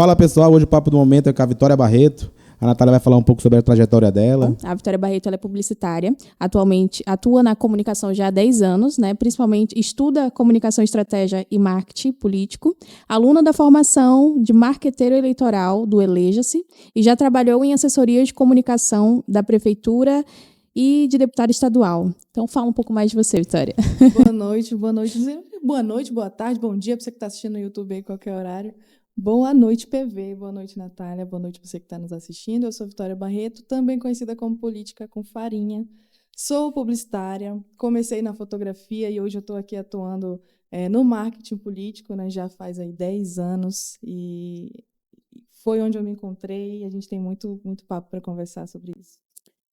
Fala, pessoal, hoje o Papo do Momento é com a Vitória Barreto. A Natália vai falar um pouco sobre a trajetória dela. A Vitória Barreto, ela é publicitária, atualmente atua na comunicação já há 10 anos, né? Principalmente estuda comunicação, estratégia e marketing político, aluna da formação de marqueteiro eleitoral do Eleja-se e já trabalhou em assessoria de comunicação da prefeitura e de deputada estadual. Então fala um pouco mais de você, Vitória. Boa noite, boa tarde, bom dia para você que está assistindo no YouTube aí, qualquer horário. Boa noite, PV. Boa noite, Natália. Boa noite você que está nos assistindo. Eu sou Vitória Barreto, também conhecida como Política com Farinha. Sou publicitária, comecei na fotografia e hoje eu estou aqui atuando no marketing político, né? Já faz aí 10 anos e foi onde eu me encontrei e a gente tem muito papo para conversar sobre isso.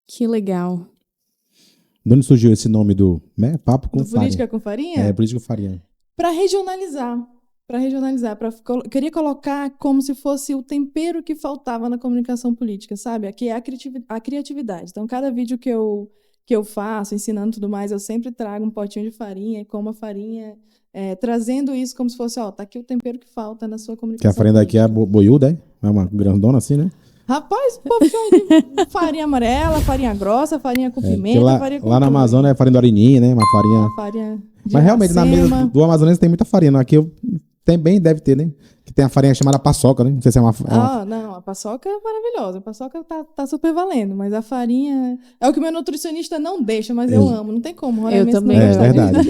Que legal. De onde surgiu esse nome do Papo com Farinha? Política com Farinha? É, Política com Farinha. Para regionalizar, queria colocar como se fosse o tempero que faltava na comunicação política, sabe? Aqui é a criatividade. Então, cada vídeo que eu faço, ensinando tudo mais, eu sempre trago um potinho de farinha e como a farinha, trazendo isso como se fosse, tá aqui o tempero que falta na sua comunicação. Que a farinha daqui é a boiuda, é uma grandona assim, né? Rapaz, o povo chama de farinha amarela, farinha grossa, farinha com pimenta, farinha com lá na tudo. Amazônia é farinha do Arininha, né? Uma farinha... farinha de Mas realmente na Iracema. mesa do Amazonense tem muita farinha. Aqui também deve ter, né? Que tem a farinha chamada paçoca, né? Não sei se é uma... Não, a paçoca é maravilhosa. A paçoca tá super valendo, mas a farinha... É o que meu nutricionista não deixa, mas eu amo. Não tem como. Eu também. É verdade.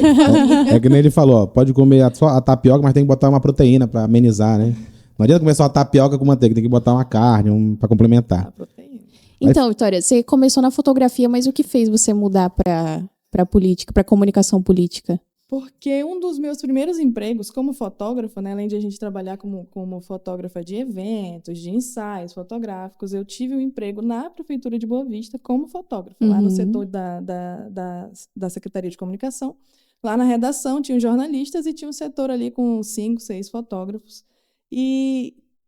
É que nem ele falou, pode comer só a tapioca, mas tem que botar uma proteína pra amenizar, né? Não adianta comer só a tapioca com manteiga, tem que botar uma carne pra complementar. A proteína. Então, Vitória, você começou na fotografia, mas o que fez você mudar para política, para comunicação política? Porque um dos meus primeiros empregos como fotógrafa, né, além de a gente trabalhar como fotógrafa de eventos, de ensaios fotográficos, eu tive um emprego na Prefeitura de Boa Vista como fotógrafa, lá no setor da Secretaria de Comunicação. Lá na redação tinha jornalistas e tinha um setor ali com 5, 6 fotógrafos.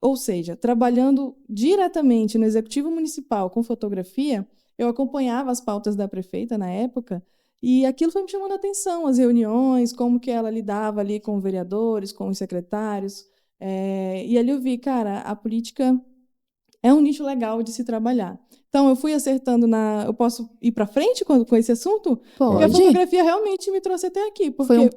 Ou seja, trabalhando diretamente no Executivo Municipal com fotografia, eu acompanhava as pautas da prefeita na época e aquilo foi me chamando a atenção, as reuniões, como que ela lidava ali com vereadores, com os secretários. E ali eu vi, cara, a política é um nicho legal de se trabalhar. Então, eu fui acertando Eu posso ir para frente com esse assunto? Pode. Porque a fotografia realmente me trouxe até aqui. Porque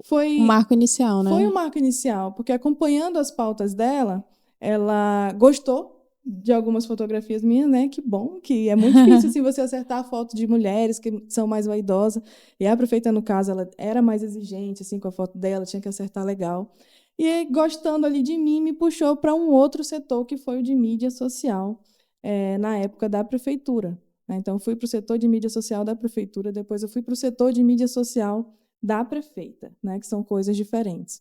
foi um marco inicial, né? Foi um marco inicial, porque acompanhando as pautas dela, ela gostou de algumas fotografias minhas, né? Que bom, que é muito difícil assim, você acertar a foto de mulheres que são mais vaidosas. E a prefeita, no caso, ela era mais exigente assim, com a foto dela, tinha que acertar legal. E aí, gostando ali de mim, me puxou para um outro setor, que foi o de mídia social, na época da prefeitura. Então, fui para o setor de mídia social da prefeitura, depois eu fui para o setor de mídia social da prefeita, né, que são coisas diferentes.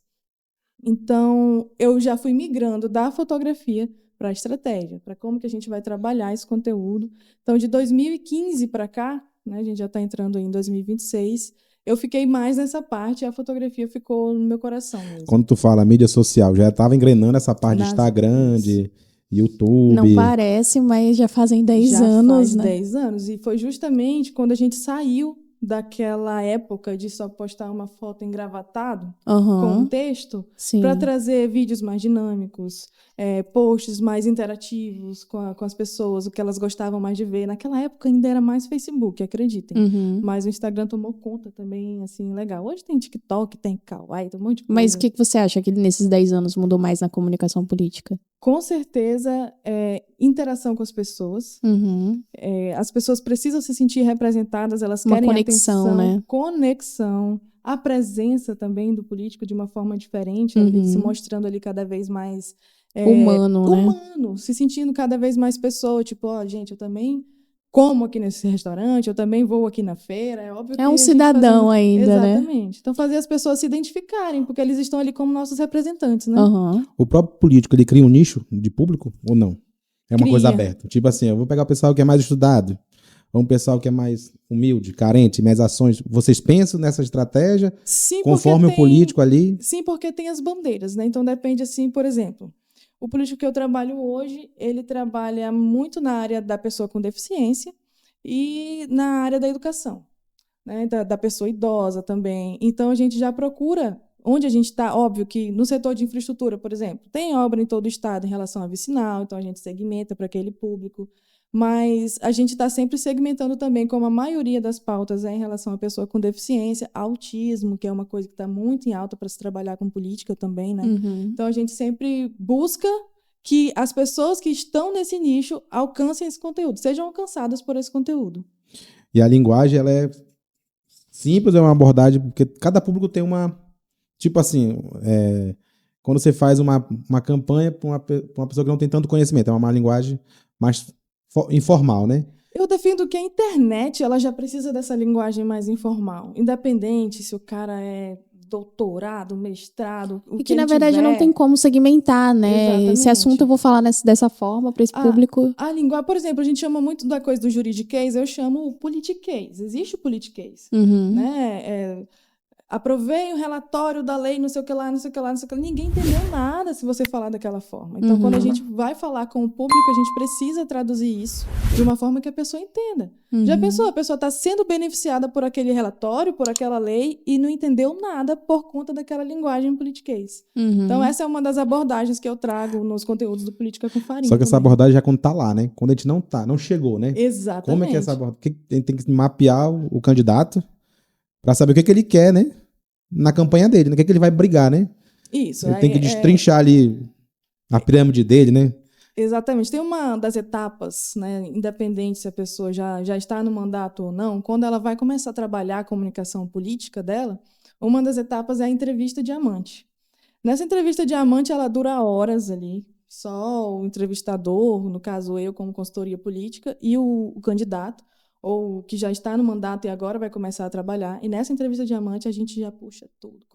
Então, eu já fui migrando da fotografia para a estratégia, para como que a gente vai trabalhar esse conteúdo. Então, de 2015 para cá, né, a gente já está entrando em 2026, eu fiquei mais nessa parte e a fotografia ficou no meu coração mesmo. Quando tu fala mídia social, já estava engrenando essa parte de Instagram, de YouTube. Não parece, mas já fazem 10 anos, né? 10 anos. E foi justamente quando a gente saiu daquela época de só postar uma foto engravatado com um texto para trazer vídeos mais dinâmicos, posts mais interativos com as pessoas, o que elas gostavam mais de ver. Naquela época ainda era mais Facebook, acreditem. Mas o Instagram tomou conta também, assim, legal. Hoje tem TikTok, tem Kawaii, tem um monte de coisa. Mas o que você acha que nesses 10 anos mudou mais na comunicação política? Com certeza, interação com as pessoas. As pessoas precisam se sentir representadas, elas querem conexão, atenção, né? Conexão, a presença também do político de uma forma diferente, se mostrando ali cada vez mais humano, se sentindo cada vez mais pessoa, tipo, gente, eu também como aqui nesse restaurante, eu também vou aqui na feira, é óbvio que um cidadão ainda, exatamente, né? Então fazer as pessoas se identificarem, porque eles estão ali como nossos representantes, né? O próprio político, ele cria um nicho de público ou não? É uma coisa aberta. Tipo assim, eu vou pegar o pessoal que é mais estudado, ou um pessoal que é mais humilde, carente, mais ações. Vocês pensam nessa estratégia? Sim, conforme o político ali? Sim, porque tem as bandeiras, né? Então depende assim, por exemplo, o político que eu trabalho hoje, ele trabalha muito na área da pessoa com deficiência e na área da educação, né? Da pessoa idosa também. Então, a gente já procura onde a gente está, óbvio que no setor de infraestrutura, por exemplo, tem obra em todo o estado em relação à vicinal, então a gente segmenta para aquele público, mas a gente está sempre segmentando também, como a maioria das pautas é em relação à pessoa com deficiência, autismo, que é uma coisa que está muito em alta para se trabalhar com política também, né? Então a gente sempre busca que as pessoas que estão nesse nicho alcancem esse conteúdo, sejam alcançadas por esse conteúdo. E a linguagem, ela é simples, é uma abordagem, porque cada público tem uma... Tipo assim, quando você faz uma campanha para uma pessoa que não tem tanto conhecimento, é uma linguagem mais informal, né? Eu defendo que a internet ela já precisa dessa linguagem mais informal, independente se o cara é doutorado, mestrado, o E que, na verdade, tiver. não tem como segmentar, né? Exatamente. Esse assunto eu vou falar dessa forma para esse público. A linguagem, por exemplo, a gente chama muito da coisa do juridiquês, eu chamo o politiquês. Existe o politiquês, né? Aprovei o relatório da lei, não sei o que lá, não sei o que lá, não sei o que lá. Ninguém entendeu nada se você falar daquela forma. Então, quando a gente vai falar com o público, a gente precisa traduzir isso de uma forma que a pessoa entenda. Já pensou? A pessoa está sendo beneficiada por aquele relatório, por aquela lei, e não entendeu nada por conta daquela linguagem politiquês. Então, essa é uma das abordagens que eu trago nos conteúdos do Política com Farinha. Só que essa abordagem já quando tá lá, né? Quando a gente não chegou, né? Exatamente. Como é que é essa abordagem? A gente tem que mapear o candidato para saber o que ele quer, né? Na campanha dele, no que ele vai brigar, né? Isso. Ele tem que destrinchar ali a pirâmide dele, né? Exatamente. Tem uma das etapas, né, independente se a pessoa já está no mandato ou não, quando ela vai começar a trabalhar a comunicação política dela, uma das etapas é a entrevista diamante. Nessa entrevista diamante, ela dura horas ali, só o entrevistador, no caso eu como consultoria política, e o candidato, ou que já está no mandato e agora vai começar a trabalhar. E nessa entrevista diamante a gente já puxa tudo.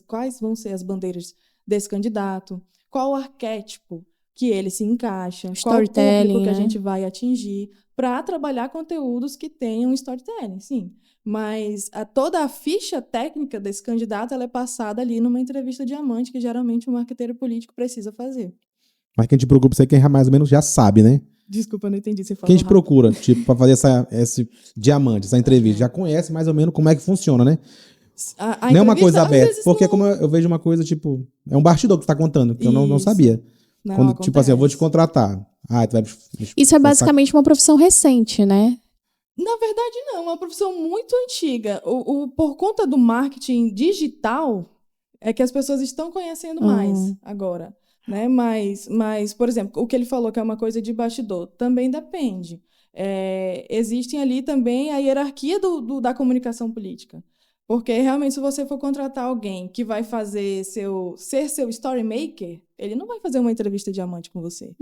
Quais vão ser as bandeiras desse candidato? Qual o arquétipo que ele se encaixa? Qual o público que a gente vai atingir? Para trabalhar conteúdos que tenham storytelling, sim. Mas toda a ficha técnica desse candidato ela é passada ali numa entrevista diamante que geralmente um marqueteiro político precisa fazer. Mas quem te procura, você quem mais ou menos já sabe, né? Desculpa, não entendi. Você falou quem te procura, tipo, para fazer esse diamante, essa entrevista, já conhece mais ou menos como é que funciona, né? Não é uma coisa aberta, porque não... como eu vejo uma coisa, tipo, é um bastidor que tu tá contando, que eu não sabia. Não, quando, tipo assim, eu vou te contratar. Tu vai... Isso é basicamente uma profissão recente, né? Na verdade, não. É uma profissão muito antiga. Por conta do marketing digital, é que as pessoas estão conhecendo mais agora. Né? Mas, por exemplo, o que ele falou que é uma coisa de bastidor, também depende. Existem ali também a hierarquia da comunicação política. Porque, realmente, se você for contratar alguém que vai ser seu story maker, ele não vai fazer uma entrevista diamante com você.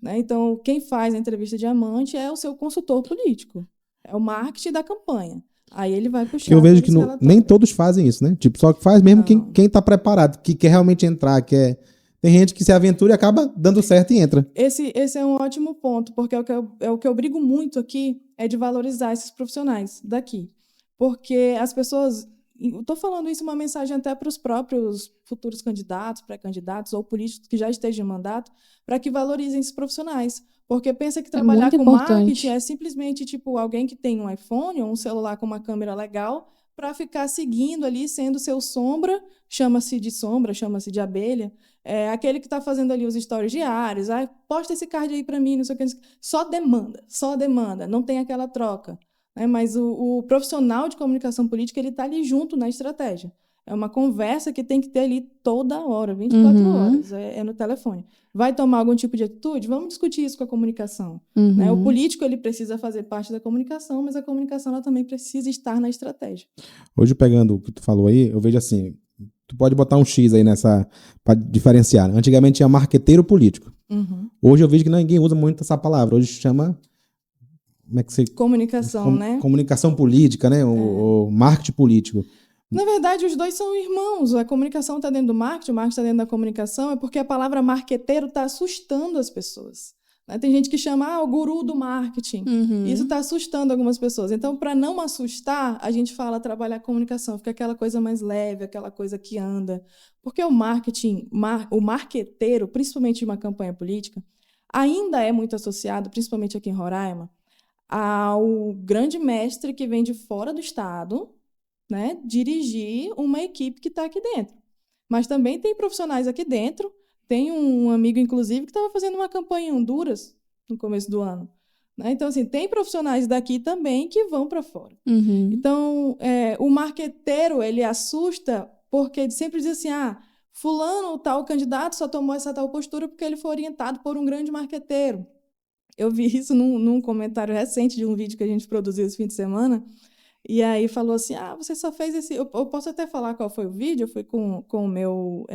Né? Então, quem faz a entrevista diamante é o seu consultor político. É o marketing da campanha. Aí ele vai puxar. Eu vejo que nem todos fazem isso, né? Tipo, só que faz mesmo quem tá preparado, que quer realmente entrar, Tem gente que se aventura e acaba dando certo e entra. Esse é um ótimo ponto, porque o que eu brigo muito aqui é de valorizar esses profissionais daqui. Porque as pessoas... Estou falando isso uma mensagem até para os próprios futuros candidatos, pré-candidatos ou políticos que já estejam em mandato, para que valorizem esses profissionais. Porque pensa que trabalhar com marketing é simplesmente tipo alguém que tem um iPhone ou um celular com uma câmera legal para ficar seguindo ali, sendo seu sombra, chama-se de sombra, chama-se de abelha, aquele que está fazendo ali os stories diários, posta esse card aí para mim, não sei o que, só demanda, não tem aquela troca. Né? Mas o profissional de comunicação política ele está ali junto na estratégia. É uma conversa que tem que ter ali toda hora, 24 horas, no telefone. Vai tomar algum tipo de atitude? Vamos discutir isso com a comunicação. Né? O político ele precisa fazer parte da comunicação, mas a comunicação ela também precisa estar na estratégia. Hoje, pegando o que tu falou aí, eu vejo assim, tu pode botar um X aí nessa, para diferenciar. Antigamente tinha marqueteiro político. Hoje eu vejo que ninguém usa muito essa palavra. Hoje chama... Como é que você... Comunicação, né? Comunicação política, né? O marketing político. Na verdade, os dois são irmãos. A comunicação está dentro do marketing, o marketing está dentro da comunicação, é porque a palavra marqueteiro está assustando as pessoas. Né? Tem gente que chama o guru do marketing. Isso está assustando algumas pessoas. Então, para não assustar, a gente fala trabalhar a comunicação, fica aquela coisa mais leve, aquela coisa que anda. Porque o marketing, o marqueteiro, principalmente em uma campanha política, ainda é muito associado, principalmente aqui em Roraima, ao grande mestre que vem de fora do estado, né, dirigir uma equipe que está aqui dentro. Mas também tem profissionais aqui dentro. Tem um amigo, inclusive, que estava fazendo uma campanha em Honduras no começo do ano. Né? Então, assim, tem profissionais daqui também que vão para fora. Uhum. Então, o marqueteiro, ele assusta porque ele sempre diz assim, fulano, tal candidato, só tomou essa tal postura porque ele foi orientado por um grande marqueteiro. Eu vi isso num comentário recente de um vídeo que a gente produziu esse fim de semana, e aí falou assim, você só fez esse... Eu posso até falar qual foi o vídeo, eu fui com o meu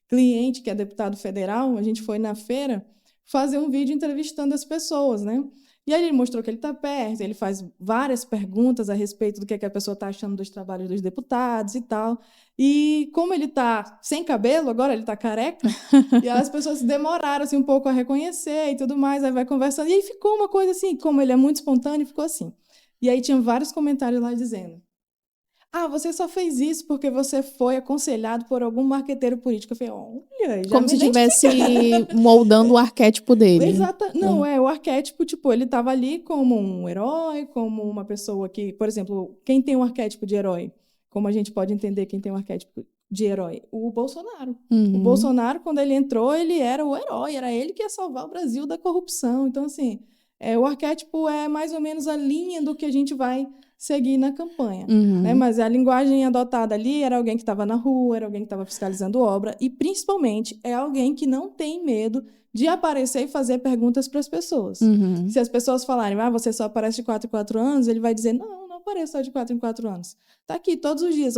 cliente, que é deputado federal, a gente foi na feira fazer um vídeo entrevistando as pessoas, né? E aí ele mostrou que ele está perto, ele faz várias perguntas a respeito do que a pessoa está achando dos trabalhos dos deputados e tal. E como ele está sem cabelo, agora ele está careca, e as pessoas demoraram assim, um pouco a reconhecer e tudo mais, aí vai conversando. E aí ficou uma coisa assim, como ele é muito espontâneo, ficou assim. E aí tinha vários comentários lá dizendo, você só fez isso porque você foi aconselhado por algum marqueteiro político. Eu falei, olha, já como me se estivesse identificaram. moldando o arquétipo dele. Exato. Não, o arquétipo, tipo, ele estava ali como um herói, como uma pessoa que, por exemplo, quem tem um arquétipo de herói? Como a gente pode entender quem tem um arquétipo de herói? O Bolsonaro. Uhum. O Bolsonaro, quando ele entrou, ele era o herói, era ele que ia salvar o Brasil da corrupção. Então, assim, o arquétipo é mais ou menos a linha do que a gente vai seguir na campanha. Uhum. Né? Mas a linguagem adotada ali era alguém que estava na rua, era alguém que estava fiscalizando obra, e, principalmente, é alguém que não tem medo de aparecer e fazer perguntas para as pessoas. Uhum. Se as pessoas falarem, você só aparece de 4 em 4 anos, ele vai dizer, não apareço só de 4 em 4 anos. Está aqui todos os dias,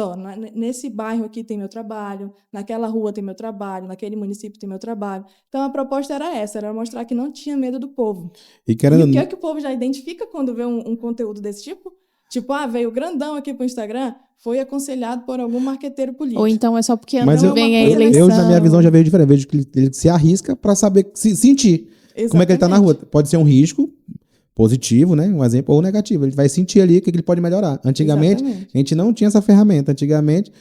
nesse bairro aqui tem meu trabalho, naquela rua tem meu trabalho, naquele município tem meu trabalho. Então, a proposta era essa, era mostrar que não tinha medo do povo. E o que é que o povo já identifica quando vê um conteúdo desse tipo? Tipo, veio grandão aqui pro Instagram, foi aconselhado por algum marqueteiro político. Ou então é só porque vem a eleição. Eu, na minha visão, já vejo diferente. Vejo que ele se arrisca para saber, sentir. Exatamente. Como é que ele tá na rua. Pode ser um risco positivo, né? Um exemplo, ou negativo. Ele vai sentir ali o que ele pode melhorar. Antigamente, a gente não tinha essa ferramenta. Antigamente,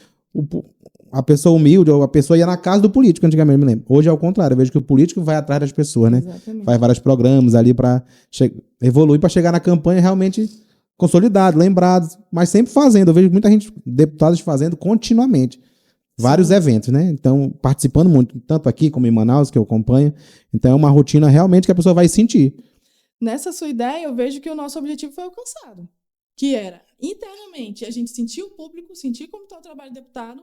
a pessoa humilde, ou a pessoa ia na casa do político, antigamente, me lembro. Hoje é o contrário. Eu vejo que o político vai atrás das pessoas, né? Exatamente. Faz vários programas ali para evoluir, para chegar na campanha realmente consolidado, lembrado, mas sempre fazendo. Eu vejo muita gente, deputados fazendo continuamente. Vários eventos, né? Então, participando muito, tanto aqui como em Manaus, que eu acompanho. Então, é uma rotina realmente que a pessoa vai sentir. Nessa sua ideia, eu vejo que o nosso objetivo foi alcançado. Que era, internamente, a gente sentir o público, sentir como está o trabalho do deputado,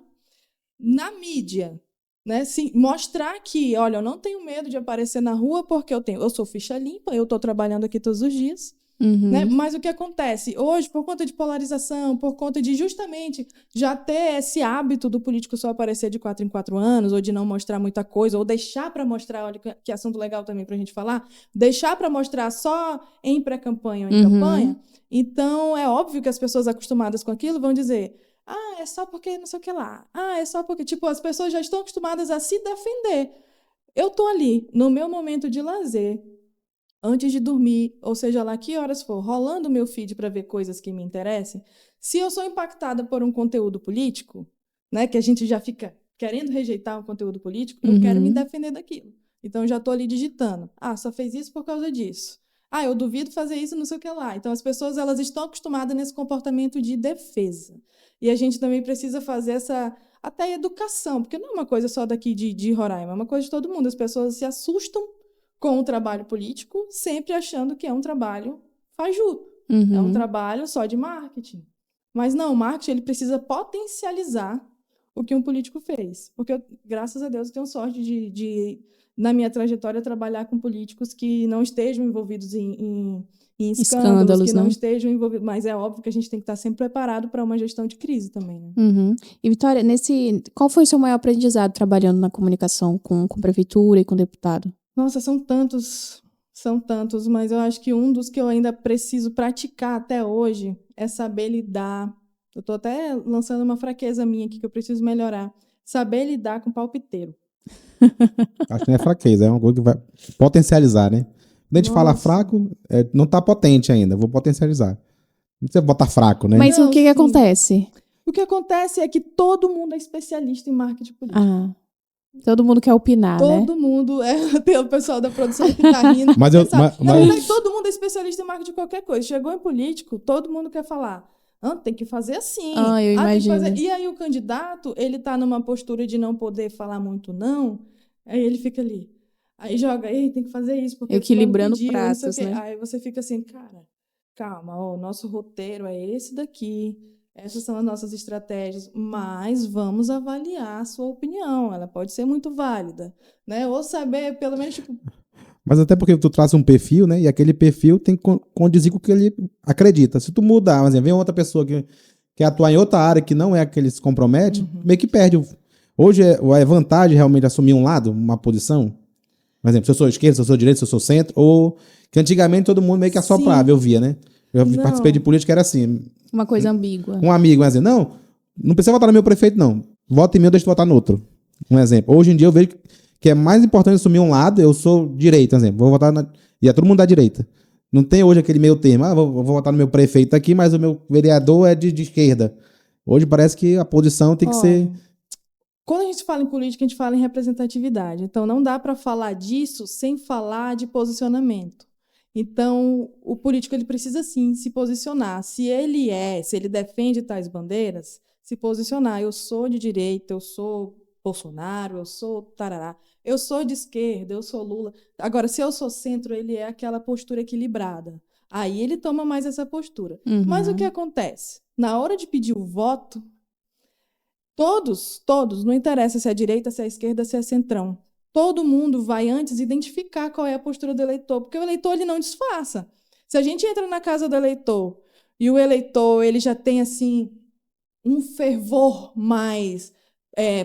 na mídia, né? Mostrar que, olha, eu não tenho medo de aparecer na rua porque eu sou ficha limpa, eu estou trabalhando aqui todos os dias. Uhum. Né? Mas o que acontece? Hoje, por conta de polarização, por conta de justamente já ter esse hábito do político só aparecer de 4 em 4 anos, ou de não mostrar muita coisa, ou deixar para mostrar, olha que assunto legal também para a gente falar, deixar para mostrar só em pré-campanha ou em campanha, então é óbvio que as pessoas acostumadas com aquilo vão dizer, é só porque não sei o que lá, é só porque, tipo, as pessoas já estão acostumadas a se defender. Eu tô ali, no meu momento de lazer, antes de dormir, ou seja lá que horas for, rolando o meu feed para ver coisas que me interessem, se eu sou impactada por um conteúdo político, né, que a gente já fica querendo rejeitar um conteúdo político, eu quero me defender daquilo. Então, eu já estou ali digitando. Só fez isso por causa disso. Eu duvido fazer isso, não sei o que lá. Então, as pessoas elas estão acostumadas nesse comportamento de defesa. E a gente também precisa fazer essa até educação, porque não é uma coisa só daqui de Roraima, é uma coisa de todo mundo. As pessoas se assustam com o trabalho político, sempre achando que é um trabalho fajuto. É um trabalho só de marketing. Mas não, o marketing ele precisa potencializar o que um político fez. Porque, graças a Deus, eu tenho sorte de na minha trajetória, trabalhar com políticos que não estejam envolvidos em escândalos, que não estejam envolvidos. Mas é óbvio que a gente tem que estar sempre preparado para uma gestão de crise também. Né? E, Vitória, qual foi o seu maior aprendizado trabalhando na comunicação com prefeitura e com deputado? Nossa, são tantos, mas eu acho que um dos que eu ainda preciso praticar até hoje é saber lidar. Eu estou até lançando uma fraqueza minha aqui que eu preciso melhorar. Saber lidar com palpiteiro. Acho que não é fraqueza, é uma coisa que vai potencializar, né? Quando a gente fala fraco, não está potente ainda, vou potencializar. Não precisa botar fraco, né? Mas o que acontece? O que acontece é que todo mundo é especialista em marketing político. Todo mundo quer opinar, né? Todo mundo, tem o pessoal da produção que tá rindo. Mas todo mundo é especialista em marketing de qualquer coisa. Chegou em político, todo mundo quer falar. Tem que fazer assim. Eu tem que imagino. fazer... E aí o candidato, ele tá numa postura de não poder falar muito não, aí ele fica ali. Aí joga, ei, tem que fazer isso, porque equilibrando pediu, pratos, né? Aí você fica assim, cara, calma, o nosso roteiro é esse daqui, essas são as nossas estratégias, mas vamos avaliar a sua opinião, ela pode ser muito válida, né? Ou saber, pelo menos, tipo... Mas até porque tu traz um perfil, né? E aquele perfil tem que condizir com o que ele acredita. Se tu mudar, mas vem outra pessoa que quer atuar em outra área que não é a que ele se compromete, meio que perde. Hoje é vantagem realmente assumir um lado, uma posição. Por exemplo, se eu sou esquerda, se eu sou direita, se eu sou centro, ou que antigamente todo mundo meio que assoprava, eu via, né? Eu participei de política, era assim. Uma coisa ambígua. Um amigo, mas não precisa votar no meu prefeito, não. Vota em mim, eu deixo de votar no outro. Um exemplo. Hoje em dia eu vejo que é mais importante assumir um lado, eu sou direita, por exemplo. Vou votar e é todo mundo da direita. Não tem hoje aquele meio termo, vou votar no meu prefeito aqui, mas o meu vereador é de esquerda. Hoje parece que a posição tem que ser... Quando a gente fala em política, a gente fala em representatividade. Então, não dá para falar disso sem falar de posicionamento. Então, o político ele precisa, sim, se posicionar. Se ele defende tais bandeiras, se posicionar. Eu sou de direita, eu sou Bolsonaro, eu sou tarará. Eu sou de esquerda, eu sou Lula. Agora, se eu sou centro, ele é aquela postura equilibrada. Aí ele toma mais essa postura. Mas o que acontece? Na hora de pedir o voto, todos, não interessa se é direita, se é esquerda, se é centrão. Todo mundo vai antes identificar qual é a postura do eleitor, porque o eleitor ele não disfarça. Se a gente entra na casa do eleitor e o eleitor ele já tem assim um fervor mais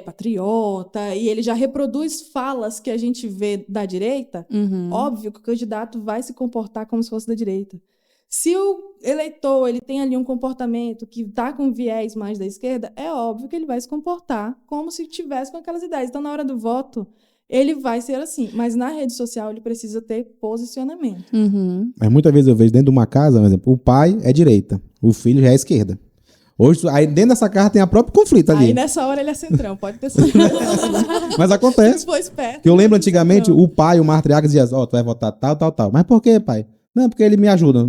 patriota e ele já reproduz falas que a gente vê da direita, óbvio que o candidato vai se comportar como se fosse da direita. Se o eleitor ele tem ali um comportamento que está com viés mais da esquerda, é óbvio que ele vai se comportar como se tivesse com aquelas ideias. Então, na hora do voto, ele vai ser assim. Mas na rede social, ele precisa ter posicionamento. Mas muitas vezes eu vejo dentro de uma casa, por exemplo, o pai é direita, o filho já é esquerda. Hoje, aí dentro dessa casa tem a próprio conflito ali. Aí nessa hora ele é centrão, pode ter certeza. Mas acontece. Se for esperto, que eu lembro antigamente, o pai, o matriarca dizia, tu vai votar tal, tal, tal. Mas por quê, pai? Não, porque ele me ajuda.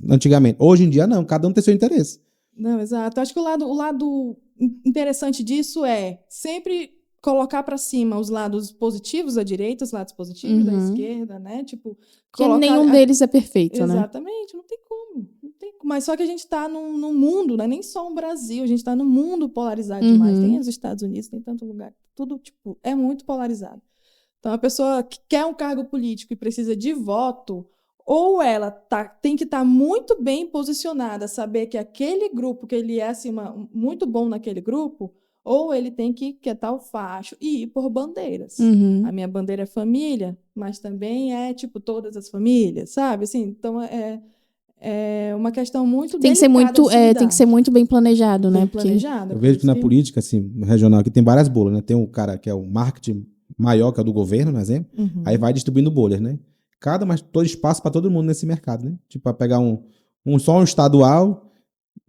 Antigamente. Hoje em dia, não. Cada um tem seu interesse. Não, exato. Acho que o lado interessante disso é sempre colocar para cima os lados positivos da direita, os lados positivos da esquerda, né? Tipo, que nenhum deles é perfeito, né? Exatamente, não tem como. Mas só que a gente está num mundo, não é nem só um Brasil, a gente está num mundo polarizado demais. Tem os Estados Unidos, tem tanto lugar. Tudo, tipo, é muito polarizado. Então, a pessoa que quer um cargo político e precisa de voto, ou ela tem que estar muito bem posicionada, saber que aquele grupo, que ele é assim, muito bom naquele grupo, ou ele tem que quietar o facho e ir por bandeiras. A minha bandeira é família, mas também é, tipo, todas as famílias, sabe? Assim, então, é uma questão muito tem que ser muito tem que ser muito bem planejado, bem né? planejado. Eu vejo que na política, assim, regional, aqui tem várias bolhas, né? Tem um cara que é o marketing maior, que é o do governo, por exemplo. Aí vai distribuindo bolhas, né? Mas todo espaço para todo mundo nesse mercado, né? Tipo, para pegar só um estadual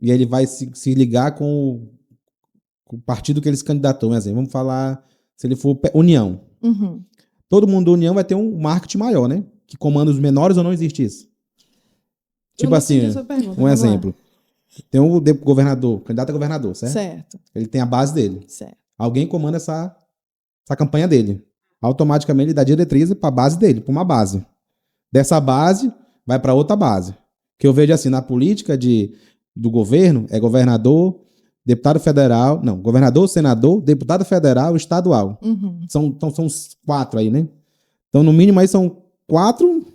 e ele vai se ligar com o partido que ele se candidatou, por exemplo. Vamos falar, se ele for União. Todo mundo da União vai ter um marketing maior, né? Que comanda os menores ou não existe isso? Tipo assim, um exemplo. Tem um governador, candidato a governador, certo? Certo. Ele tem a base dele. Certo. Alguém comanda essa campanha dele. Automaticamente ele dá diretriz para a base dele, para uma base. Dessa base, vai para outra base. Que eu vejo assim, na política do governo, é governador, deputado federal, não, governador, senador, deputado federal, estadual. São os 4 aí, né? Então, no mínimo, aí são 4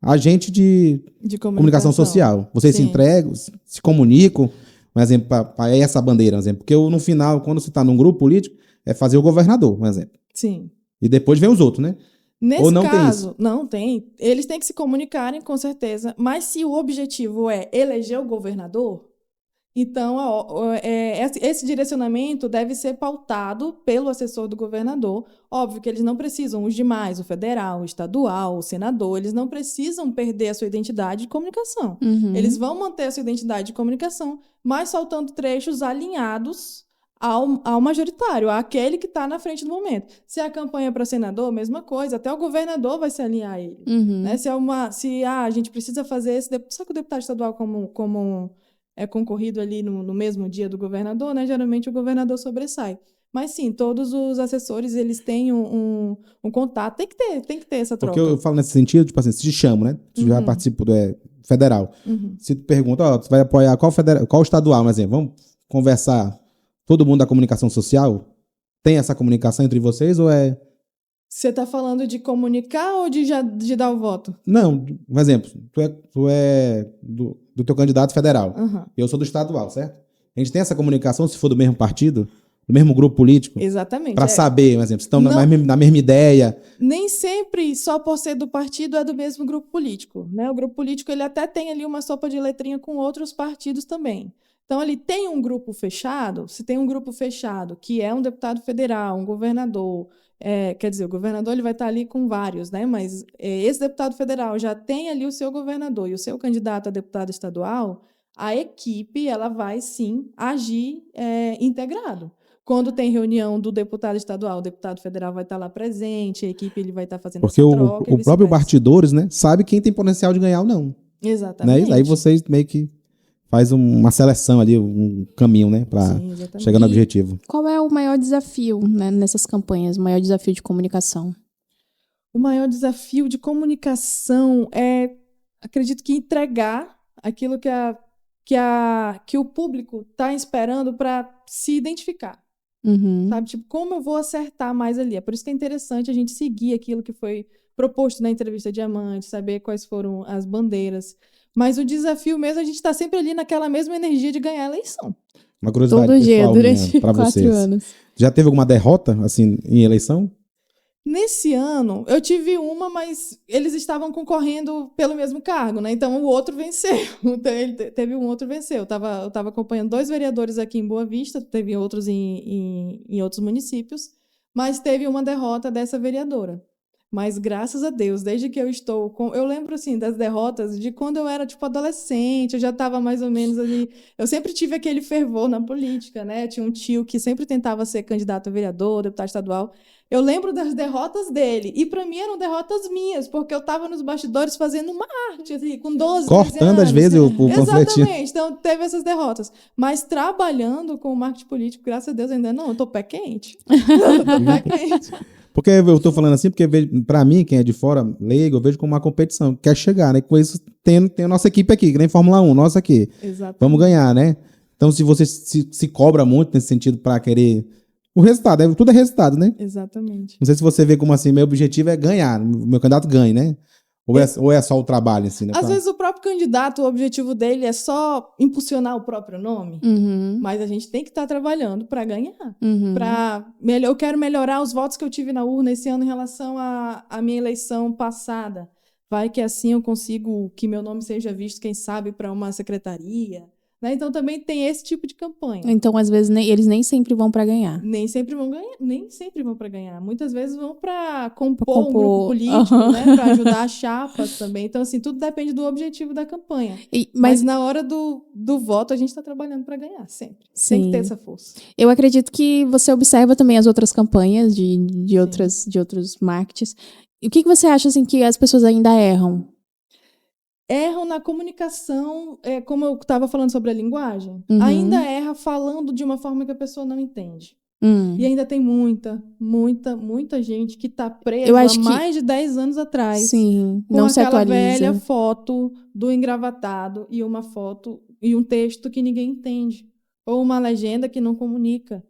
agentes de comunicação social. Vocês se entregam, se comunicam, por exemplo, para essa bandeira, por exemplo. Porque no final, quando você está num grupo político, é fazer o governador, por exemplo. Sim. E depois vem os outros, né? Nesse caso, não tem. Eles têm que se comunicarem, com certeza. Mas se o objetivo é eleger o governador, então esse direcionamento deve ser pautado pelo assessor do governador. Óbvio que eles não precisam, os demais, o federal, o estadual, o senador, eles não precisam perder a sua identidade de comunicação. Eles vão manter a sua identidade de comunicação, mas soltando trechos alinhados ao majoritário, àquele que está na frente do momento. Se a campanha é para senador, mesma coisa, até o governador vai se alinhar a ele. Né? Se a gente precisa fazer esse... Só que o deputado estadual, como é concorrido ali no mesmo dia do governador, né? Geralmente o governador sobressai. Mas sim, todos os assessores, eles têm um contato. Tem que ter essa troca. Porque eu falo nesse sentido, tipo assim, se te chamo, né? Tu já participou do federal. Se tu pergunta, ó, tu vai apoiar qual estadual, mas vamos conversar, todo mundo da comunicação social? Tem essa comunicação entre vocês ou é... Você está falando de comunicar ou de dar o voto? Não, um exemplo, tu é do teu candidato federal. Uhum. Eu sou do estadual, certo? A gente tem essa comunicação, se for do mesmo partido, do mesmo grupo político? Exatamente. Para saber, por exemplo, se estão na mesma ideia. Nem sempre, só por ser do partido, é do mesmo grupo político, né? O grupo político, ele até tem ali uma sopa de letrinha com outros partidos também. Então, ele tem um grupo fechado. Se tem um grupo fechado, que é um deputado federal, um governador, quer dizer, o governador ele vai estar ali com vários, né? Mas esse deputado federal já tem ali o seu governador e o seu candidato a deputado estadual, a equipe ela vai, sim, agir integrado. Quando tem reunião do deputado estadual, o deputado federal vai estar lá presente, a equipe ele vai estar fazendo essa troca. Porque o próprio bastidores, né, sabe quem tem potencial de ganhar ou não. Exatamente. Né? Aí vocês meio que faz uma seleção ali, um caminho, né, para chegar no objetivo. Qual é o maior desafio, né, nessas campanhas, o maior desafio de comunicação? O maior desafio de comunicação é, acredito que entregar aquilo que o público está esperando para se identificar. Sabe? Tipo, como eu vou acertar mais ali? É por isso que é interessante a gente seguir aquilo que foi proposto na entrevista Diamante, saber quais foram as bandeiras. Mas o desafio mesmo, a gente está sempre ali naquela mesma energia de ganhar a eleição. Uma curiosidade todo dia, durante para 4 vocês. anos. Já teve alguma derrota, assim, em eleição? Nesse ano, eu tive uma, mas eles estavam concorrendo pelo mesmo cargo, né? Então, o outro venceu. Então, ele teve um outro venceu. Eu tava acompanhando 2 vereadores aqui em Boa Vista, teve outros em outros municípios, mas teve uma derrota dessa vereadora. Mas, graças a Deus, desde que eu estou... Eu lembro, assim, das derrotas de quando eu era, tipo, adolescente, eu já estava mais ou menos ali... Eu sempre tive aquele fervor na política, né? Eu tinha um tio que sempre tentava ser candidato a vereador, deputado estadual. Eu lembro das derrotas dele. E, para mim, eram derrotas minhas, porque eu estava nos bastidores fazendo uma arte, assim, com 12, cortando, às vezes, o panfletinho. Exatamente. Então, teve essas derrotas. Mas, trabalhando com o marketing político, graças a Deus, ainda não. Eu tô pé quente. Eu tô pé quente. Porque eu tô falando assim, porque para mim, quem é de fora, leigo, eu vejo como uma competição. Quer chegar, né? Com isso, tem a nossa equipe aqui, que nem Fórmula 1, nossa aqui. Exatamente. Vamos ganhar, né? Então, se você se cobra muito nesse sentido para querer... O resultado, tudo é resultado, né? Exatamente. Não sei se você vê como assim, meu objetivo é ganhar, o meu candidato ganhe, né? Ou é só o trabalho, assim, né? Às vezes o próprio candidato, o objetivo dele é só impulsionar o próprio nome, mas a gente tem que estar trabalhando para ganhar. Eu quero melhorar os votos que eu tive na urna esse ano em relação à minha eleição passada. Vai que assim eu consigo que meu nome seja visto, quem sabe, para uma secretaria. Né? Então também tem esse tipo de campanha. Então, às vezes, eles nem sempre vão para ganhar. Nem sempre vão ganhar, nem sempre vão para ganhar. Muitas vezes vão para compor um grupo político, né? Para ajudar as chapas também. Então, assim, tudo depende do objetivo da campanha. Mas na hora do voto, a gente está trabalhando para ganhar, sempre. Sim. Tem que ter essa força. Eu acredito que você observa também as outras campanhas de outros marketings. E o que você acha, assim, que as pessoas ainda erram? Erram na comunicação, como eu estava falando sobre a linguagem, ainda erra falando de uma forma que a pessoa não entende. E ainda tem muita gente que está presa há mais de 10 anos atrás. Sim, com não se aquela atualiza. Velha foto do engravatado e uma foto e um texto que ninguém entende. Ou uma legenda que não comunica.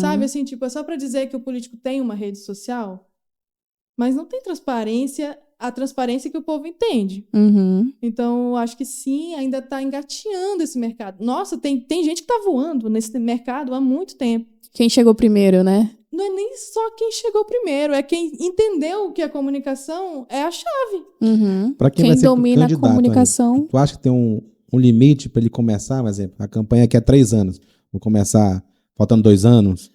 Sabe, assim, tipo, é só para dizer que o político tem uma rede social, mas não tem transparência, a transparência que o povo entende. Então, eu acho que sim, ainda está engateando esse mercado. Nossa, tem gente que está voando nesse mercado há muito tempo. Quem chegou primeiro, né? Não é nem só quem chegou primeiro, é quem entendeu que a comunicação é a chave. Para quem domina a comunicação. Tu acha que tem um limite para ele começar, por exemplo, a campanha aqui há 3 anos, vou começar faltando 2 anos?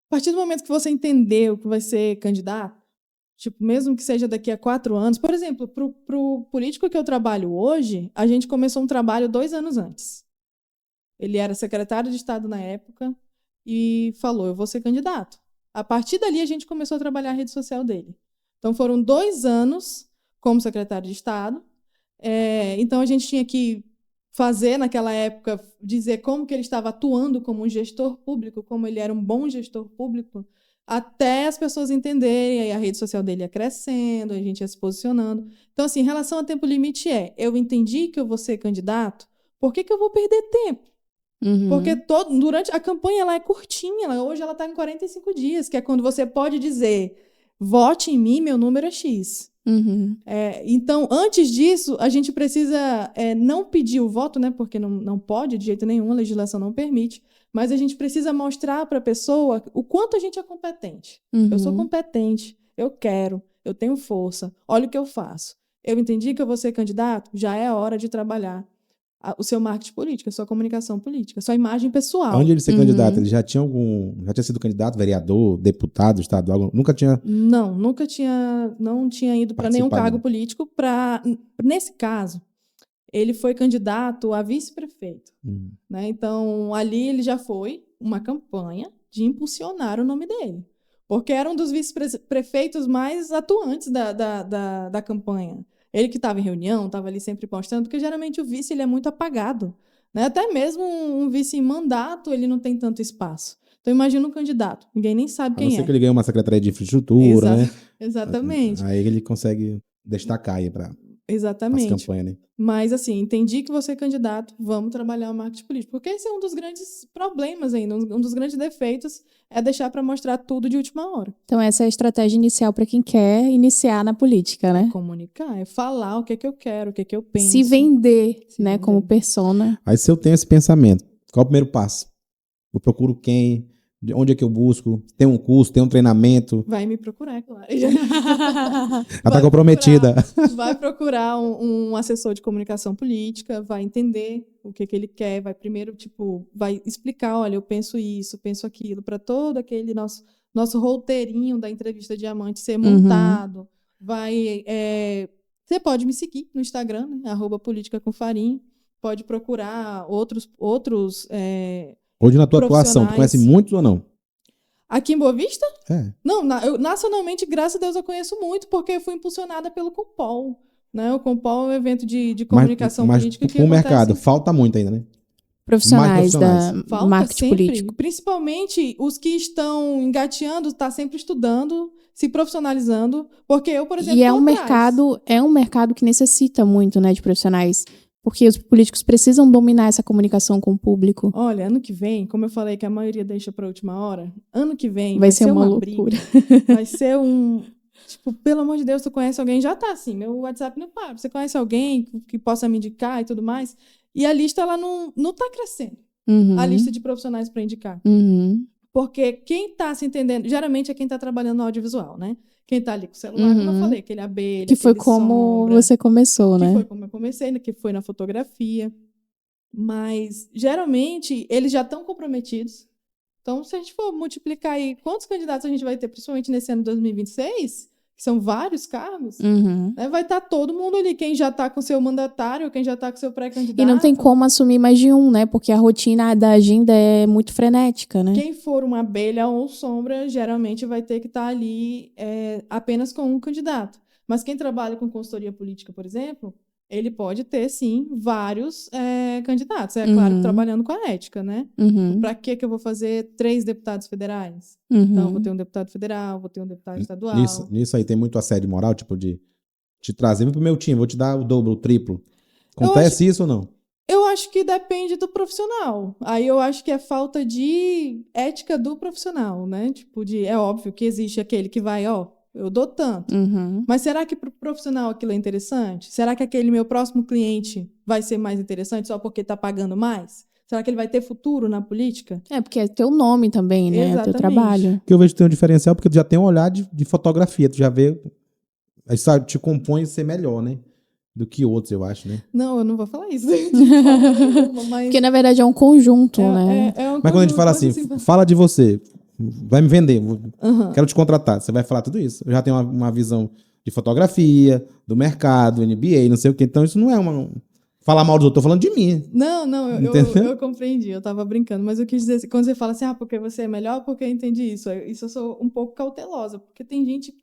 A partir do momento que você entendeu que vai ser candidato, tipo, mesmo que seja daqui a 4 anos, por exemplo, pro político que eu trabalho hoje, a gente começou um trabalho 2 anos antes. Ele era secretário de Estado na época e falou, eu vou ser candidato. A partir dali, a gente começou a trabalhar a rede social dele. Então, foram 2 anos como secretário de Estado. Então, a gente tinha que fazer naquela época, dizer como que ele estava atuando como um gestor público, como ele era um bom gestor público, até as pessoas entenderem, aí a rede social dele ia crescendo, a gente ia se posicionando. Então, assim, em relação a tempo limite eu entendi que eu vou ser candidato, por que eu vou perder tempo? Porque durante a campanha ela é curtinha, hoje ela está em 45 dias, que é quando você pode dizer, vote em mim, meu número é X. Então, antes disso, a gente precisa não pedir o voto, né, porque não pode de jeito nenhum, a legislação não permite, mas a gente precisa mostrar para a pessoa o quanto a gente é competente. Eu sou competente, eu quero, eu tenho força, olha o que eu faço. Eu entendi que eu vou ser candidato, já é hora de trabalhar o seu marketing político, a sua comunicação política, a sua imagem pessoal. Onde ele ser candidato? Ele já tinha sido candidato, vereador, deputado, estadual? Nunca tinha... Não tinha ido para nenhum cargo político. Nesse caso, ele foi candidato a vice-prefeito. Né? Então, ali ele já foi uma campanha de impulsionar o nome dele. Porque era um dos vice-prefeitos mais atuantes da campanha. Ele que estava em reunião, estava ali sempre postando, porque geralmente o vice ele é muito apagado. Né? Até mesmo um vice em mandato, ele não tem tanto espaço. Então, imagina um candidato, ninguém nem sabe quem é. A não ser que ele ganhe uma secretaria de infraestrutura, né? Exatamente. Aí ele consegue destacar aí para as campanhas, né? Mas, assim, entendi que você é candidato, vamos trabalhar o marketing político. Porque esse é um dos grandes problemas ainda, um dos grandes defeitos é deixar para mostrar tudo de última hora. Então, essa é a estratégia inicial para quem quer iniciar na política, né? É comunicar, é falar o que é que eu quero, o que é que eu penso. Se vender, né, como persona. Aí, se eu tenho esse pensamento, qual é o primeiro passo? Eu procuro quem? De onde é que eu busco? Tem um curso, tem um treinamento? Vai me procurar, claro. Já está comprometida. Vai procurar um assessor de comunicação política, vai entender o que ele quer, vai primeiro, vai explicar, olha, eu penso isso, penso aquilo, para todo aquele nosso roteirinho da entrevista Diamante ser montado. Você pode me seguir no Instagram, né, @politicacomfarinha, pode procurar outros Hoje, na tua atuação, tu conhece muitos ou não? Aqui em Boa Vista? Não, nacionalmente, graças a Deus, eu conheço muito, porque eu fui impulsionada pelo Compol. Né? O Compol é um evento de comunicação política que o mercado, falta muito ainda, né? Profissionais da marketing político. Principalmente os que estão engateando, está sempre estudando, se profissionalizando, porque eu, por exemplo, e é um mercado que necessita muito, né, de profissionais. Porque os políticos precisam dominar essa comunicação com o público. Olha, ano que vem, como eu falei que a maioria deixa para a última hora, ano que vem vai ser uma loucura. Vai ser pelo amor de Deus, tu conhece alguém? Já tá assim, meu WhatsApp não para. Você conhece alguém que possa me indicar e tudo mais? E a lista, ela não tá crescendo. A lista de profissionais para indicar. Porque quem tá se entendendo, geralmente é quem tá trabalhando no audiovisual, né? Quem tá ali com o celular, como eu falei, aquele abelha, que foi como sombra, você começou, né? Que foi como eu comecei, que foi na fotografia. Mas, geralmente, eles já estão comprometidos. Então, se a gente for multiplicar aí, quantos candidatos a gente vai ter, principalmente nesse ano de 2026, que são vários cargos, né, vai estar todo mundo ali. Quem já está com o seu mandatário, quem já está com o seu pré-candidato. E não tem como assumir mais de um, né? Porque a rotina da agenda é muito frenética, né? Quem for uma abelha ou sombra, geralmente vai ter que estar ali apenas com um candidato. Mas quem trabalha com consultoria política, por exemplo, ele pode ter, sim, vários candidatos. É claro, trabalhando com a ética, né? Para que eu vou fazer 3 deputados federais? Então, eu vou ter um deputado federal, vou ter um deputado estadual. Nisso aí tem muito assédio moral, de te trazer pro meu time, vou te dar o dobro, o triplo. Acontece isso ou não? Eu acho que depende do profissional. Aí eu acho que é falta de ética do profissional, né? É óbvio que existe aquele que vai, eu dou tanto. Mas será que para o profissional aquilo é interessante? Será que aquele meu próximo cliente vai ser mais interessante só porque está pagando mais? Será que ele vai ter futuro na política? Porque é teu nome também, né? É teu trabalho. Que eu vejo que tem um diferencial, porque tu já tem um olhar de fotografia, tu já vê, aí sabe, te compõe ser melhor, né? Do que outros, eu acho, né? Não, eu não vou falar isso. Mas... Porque, na verdade, é um conjunto, né? Mas quando a gente fala assim, fala de você, vai me vender, quero te contratar, você vai falar tudo isso. Eu já tenho uma visão de fotografia, do mercado, NBA, não sei o quê. Então, isso não é falar mal dos outros, tô falando de mim. Não, eu compreendi, eu tava brincando. Mas eu quis dizer, quando você fala assim, porque você é melhor, porque eu entendi isso. Isso eu sou um pouco cautelosa, porque tem gente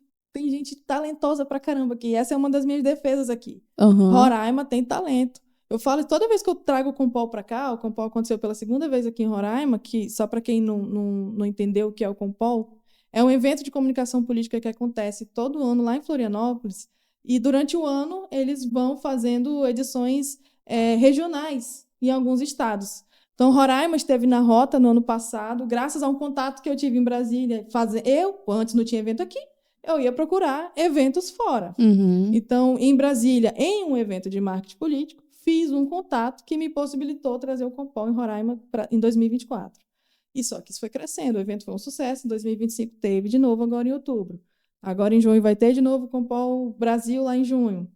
talentosa pra caramba aqui. Essa é uma das minhas defesas aqui. Roraima tem talento. Eu falo, toda vez que eu trago o Compol para cá, o Compol aconteceu pela segunda vez aqui em Roraima, que, só para quem não entendeu o que é o Compol, é um evento de comunicação política que acontece todo ano lá em Florianópolis, e durante o ano eles vão fazendo edições regionais em alguns estados. Então, Roraima esteve na rota no ano passado, graças a um contato que eu tive em Brasília. Antes não tinha evento aqui, eu ia procurar eventos fora. Uhum. Então, em Brasília, em um evento de marketing político, fiz um contato que me possibilitou trazer o Compol em Roraima em 2024. E só que isso foi crescendo, o evento foi um sucesso, em 2025 teve de novo agora em outubro. Agora em junho vai ter de novo o Compol Brasil lá em junho.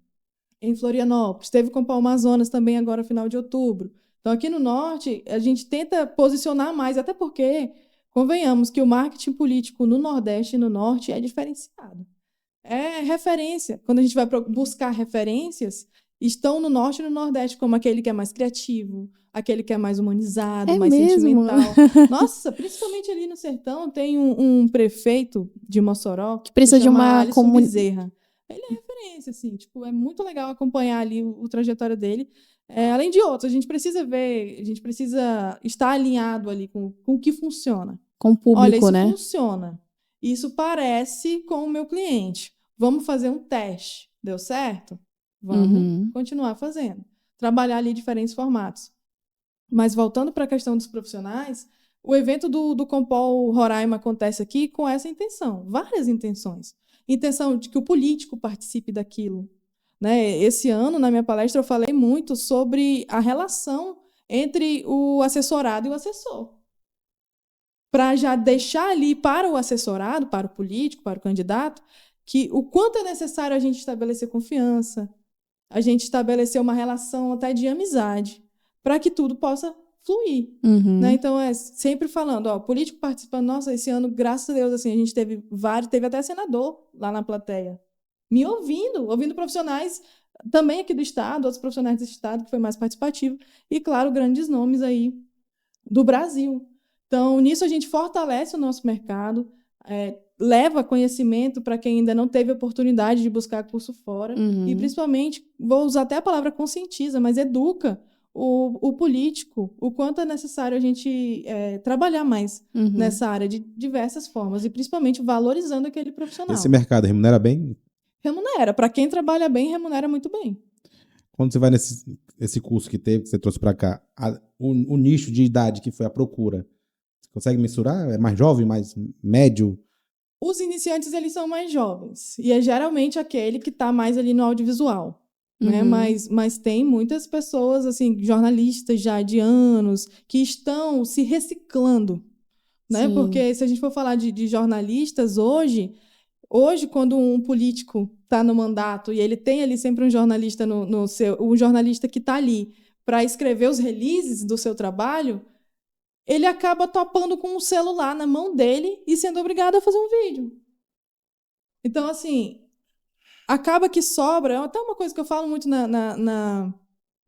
Em Florianópolis, teve o Compol Amazonas também agora no final de outubro. Então aqui no Norte, a gente tenta posicionar mais, até porque, convenhamos que o marketing político no Nordeste e no Norte é diferenciado. É referência. Quando a gente vai buscar referências, estão no Norte e no Nordeste, como aquele que é mais criativo, aquele que é mais humanizado, mais mesmo? sentimental. Nossa, principalmente ali no sertão, tem um prefeito de Mossoró que Precisa de chama uma Alisson Bezerra. Ele é referência, assim, tipo, é muito legal acompanhar ali o trajetória dele. Além de outros, a gente precisa ver, a gente precisa estar alinhado ali com o que funciona. Com o público, Olha, isso né? funciona. Isso parece com o meu cliente. Vamos fazer um teste. Deu certo? Vamos continuar fazendo. Trabalhar ali diferentes formatos. Mas voltando para a questão dos profissionais, o evento do Compol Roraima acontece aqui com essa intenção, várias intenções. Intenção de que o político participe daquilo. Né? Esse ano, na minha palestra, eu falei muito sobre a relação entre o assessorado e o assessor. Para já deixar ali para o assessorado, para o político, para o candidato, que o quanto é necessário a gente estabelecer confiança, a gente estabelecer uma relação até de amizade, para que tudo possa fluir. Né? Então, sempre falando, político participando, nossa, esse ano, graças a Deus, assim, a gente teve até senador lá na plateia, me ouvindo profissionais também aqui do Estado, outros profissionais do Estado, que foi mais participativo, e, claro, grandes nomes aí do Brasil. Então, nisso a gente fortalece o nosso mercado, leva conhecimento para quem ainda não teve oportunidade de buscar curso fora, e principalmente, vou usar até a palavra conscientiza, mas educa o político, o quanto é necessário a gente trabalhar mais nessa área de diversas formas, e principalmente valorizando aquele profissional. Esse mercado remunera bem? Remunera. Para quem trabalha bem, remunera muito bem. Quando você vai nesse curso que você trouxe para cá, o nicho de idade que foi a procura, você consegue mensurar? É mais jovem, mais médio? Os iniciantes, eles são mais jovens. E é geralmente aquele que está mais ali no audiovisual. Né? Mas tem muitas pessoas, assim, jornalistas já de anos, que estão se reciclando. Né? Porque se a gente for falar de jornalistas hoje, quando um político está no mandato e ele tem ali sempre um jornalista um jornalista que está ali para escrever os releases do seu trabalho, ele acaba topando com um celular na mão dele e sendo obrigado a fazer um vídeo. Então, assim, acaba que sobra. Até uma coisa que eu falo muito na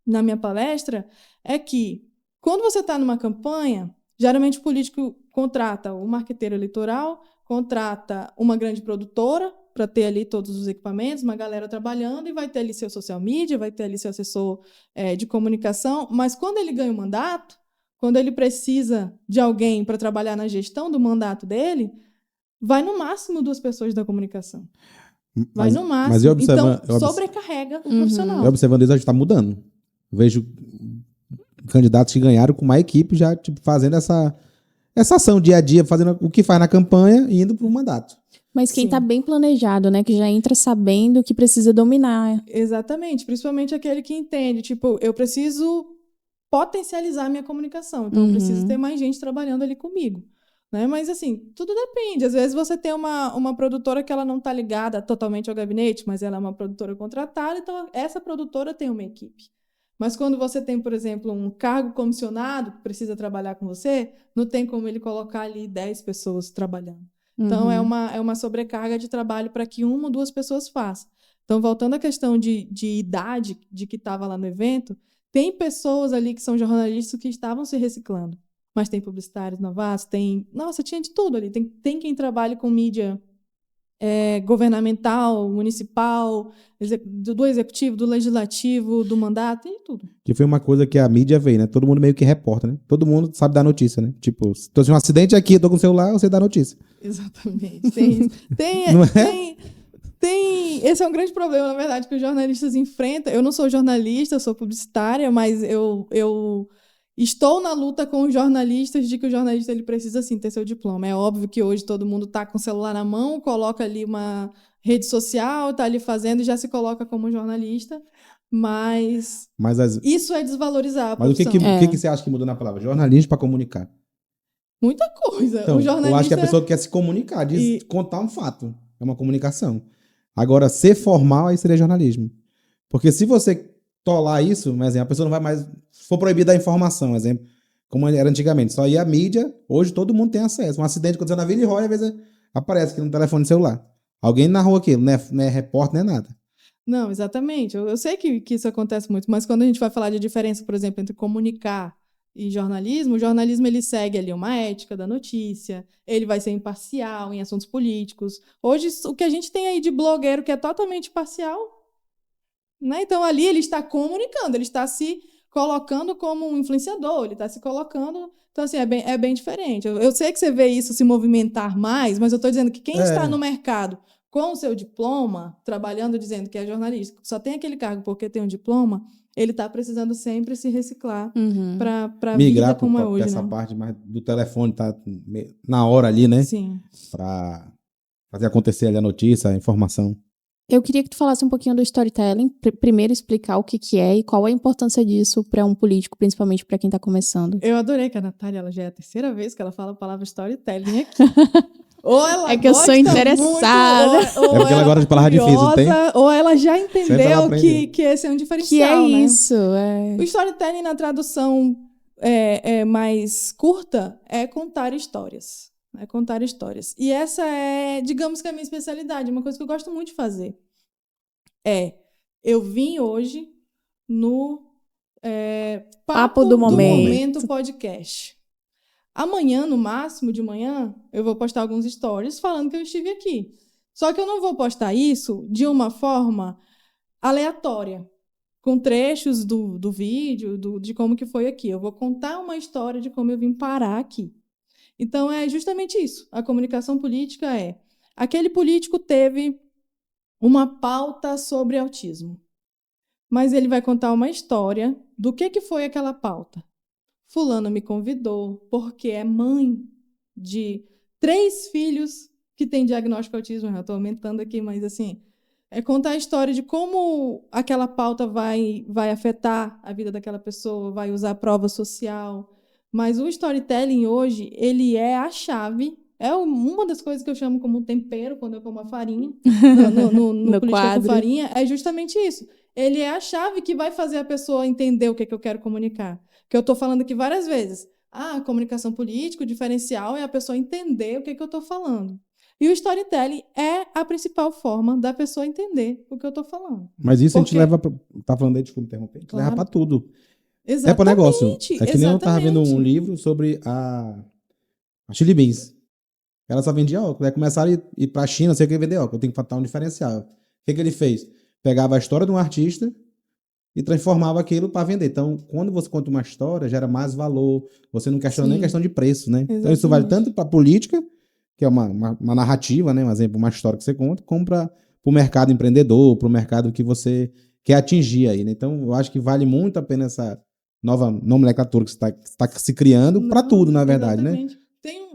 minha palestra é que, quando você está numa campanha, geralmente o político contrata o marqueteiro eleitoral, contrata uma grande produtora para ter ali todos os equipamentos, uma galera trabalhando, e vai ter ali seu social media, vai ter ali seu assessor de comunicação. Mas quando ele ganha o mandato, quando ele precisa de alguém para trabalhar na gestão do mandato dele, vai no máximo 2 pessoas da comunicação. Vai no máximo. Então, sobrecarrega o profissional. Eu observando isso, a gente está mudando. Eu vejo candidatos que ganharam com uma equipe já fazendo essa ação dia a dia, fazendo o que faz na campanha e indo para o mandato. Mas quem está bem planejado, né? Que já entra sabendo que precisa dominar. Exatamente. Principalmente aquele que entende. Tipo, eu preciso potencializar a minha comunicação. Então, eu preciso ter mais gente trabalhando ali comigo. Né? Mas, assim, tudo depende. Às vezes você tem uma produtora que ela não está ligada totalmente ao gabinete, mas ela é uma produtora contratada, então essa produtora tem uma equipe. Mas quando você tem, por exemplo, um cargo comissionado que precisa trabalhar com você, não tem como ele colocar ali 10 pessoas trabalhando. Então, é uma sobrecarga de trabalho para que 1 ou 2 pessoas façam. Então, voltando à questão de idade de que estava lá no evento, tem pessoas ali que são jornalistas que estavam se reciclando. Mas tem publicitários novatos, tinha de tudo ali. Tem quem trabalhe com mídia governamental, municipal, do executivo, do legislativo, do mandato, tem tudo. Que foi uma coisa que a mídia veio, né? Todo mundo meio que repórter, né? Todo mundo sabe dar notícia, né? Tipo, se tem um acidente aqui, eu tô com o celular, você dá notícia. Exatamente. Tem isso. Não é? Esse é um grande problema, na verdade, que os jornalistas enfrentam. Eu não sou jornalista, eu sou publicitária, mas eu estou na luta com os jornalistas de que o jornalista ele precisa, sim, ter seu diploma. É óbvio que hoje todo mundo está com o celular na mão, coloca ali uma rede social, está ali fazendo e já se coloca como jornalista, mas isso é desvalorizar a profissão. Mas o que você acha que muda na palavra? Jornalismo para comunicar. Muita coisa. Então, o jornalista... eu acho que a pessoa quer se comunicar, contar um fato. É uma comunicação. Agora, ser formal, aí seria jornalismo. Porque se você tolar isso, por exemplo, a pessoa não vai mais... Se for proibida a informação, exemplo, como era antigamente, só ia a mídia, hoje todo mundo tem acesso. Um acidente aconteceu na Vila e Roy, às vezes aparece aqui no telefone celular. Alguém narrou aquilo, não é repórter, não é nada. Não, exatamente. Eu sei que isso acontece muito, mas quando a gente vai falar de diferença, por exemplo, entre comunicar e jornalismo, o jornalismo ele segue ali uma ética da notícia, ele vai ser imparcial em assuntos políticos. Hoje, o que a gente tem aí de blogueiro que é totalmente parcial, né? Então, ali ele está comunicando, ele está se colocando como um influenciador, ele está se colocando... Então, assim, é bem diferente. Eu sei que você vê isso se movimentar mais, mas eu estou dizendo que quem está no mercado com o seu diploma, trabalhando, dizendo que é jornalista, só tem aquele cargo porque tem um diploma, ele está precisando sempre se reciclar para migrar vida como é hoje, essa né? parte mais do telefone, tá na hora ali, né? Sim. Para fazer acontecer ali a notícia, a informação. Eu queria que tu falasse um pouquinho do storytelling, primeiro explicar o que é e qual a importância disso para um político, principalmente para quem está começando. Eu adorei que a Natália, ela já é a terceira vez que ela fala a palavra storytelling aqui. Ou ela é que eu sou interessada. Muito, ou é porque ela gosta de palavra difícil, tem? Ou ela já entendeu que esse é um diferencial, que é né? isso, O storytelling na tradução mais curta é contar histórias. É contar histórias. E essa é, digamos que a minha especialidade, uma coisa que eu gosto muito de fazer. Eu vim hoje no Papo do Momento podcast. Amanhã, no máximo de manhã, eu vou postar alguns stories falando que eu estive aqui. Só que eu não vou postar isso de uma forma aleatória, com trechos do vídeo, de como que foi aqui. Eu vou contar uma história de como eu vim parar aqui. Então, é justamente isso. A comunicação política aquele político teve uma pauta sobre autismo, mas ele vai contar uma história do que foi aquela pauta. Fulano me convidou porque é mãe de 3 filhos que têm diagnóstico de autismo. Eu estou aumentando aqui, mas assim, contar a história de como aquela pauta vai afetar a vida daquela pessoa, vai usar prova social. Mas o storytelling hoje, ele é a chave, é uma das coisas que eu chamo como tempero quando eu como a farinha, no Política com Farinha, é justamente isso. Ele é a chave que vai fazer a pessoa entender o que eu quero comunicar. Que eu estou falando aqui várias vezes. A comunicação política, o diferencial é a pessoa entender o que eu estou falando. E o storytelling é a principal forma da pessoa entender o que eu estou falando. Mas isso a gente leva pra... Tá falando aí, desculpa interromper. Claro. Leva para tudo. Exatamente. É para negócio. É que nem eu estava vendo um livro sobre a Chili Beans. Ela só vendia óculos. Aí começaram a ir para a China, sei que vender óculos. Eu tenho que botar um diferencial. O que ele fez? Pegava a história de um artista e transformava aquilo para vender. Então, quando você conta uma história, gera mais valor. Você não questiona nem questão de preço, né? Exatamente. Então, isso vale tanto para a política, que é uma narrativa, né? Um exemplo, uma história que você conta, como para o mercado empreendedor, para o mercado que você quer atingir aí, né? Então, eu acho que vale muito a pena essa nova nomenclatura que está se criando para tudo, na verdade, exatamente, né?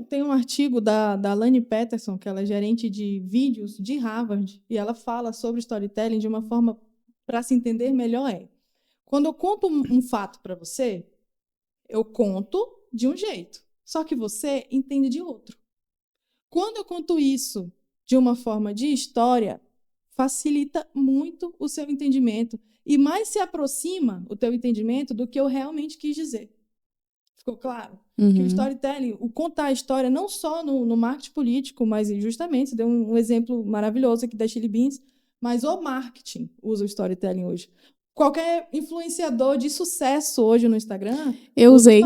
Tem um artigo da Laine Peterson, que ela é gerente de vídeos de Harvard, e ela fala sobre storytelling de uma forma para se entender melhor. Quando eu conto um fato para você, eu conto de um jeito, só que você entende de outro. Quando eu conto isso de uma forma de história, facilita muito o seu entendimento e mais se aproxima o teu entendimento do que eu realmente quis dizer. Ficou claro? Que o storytelling, o contar a história, não só no marketing político, mas justamente, você deu um exemplo maravilhoso aqui da Chili Beans, mas o marketing usa o storytelling hoje. qualquer influenciador de sucesso hoje no Instagram... Eu usei.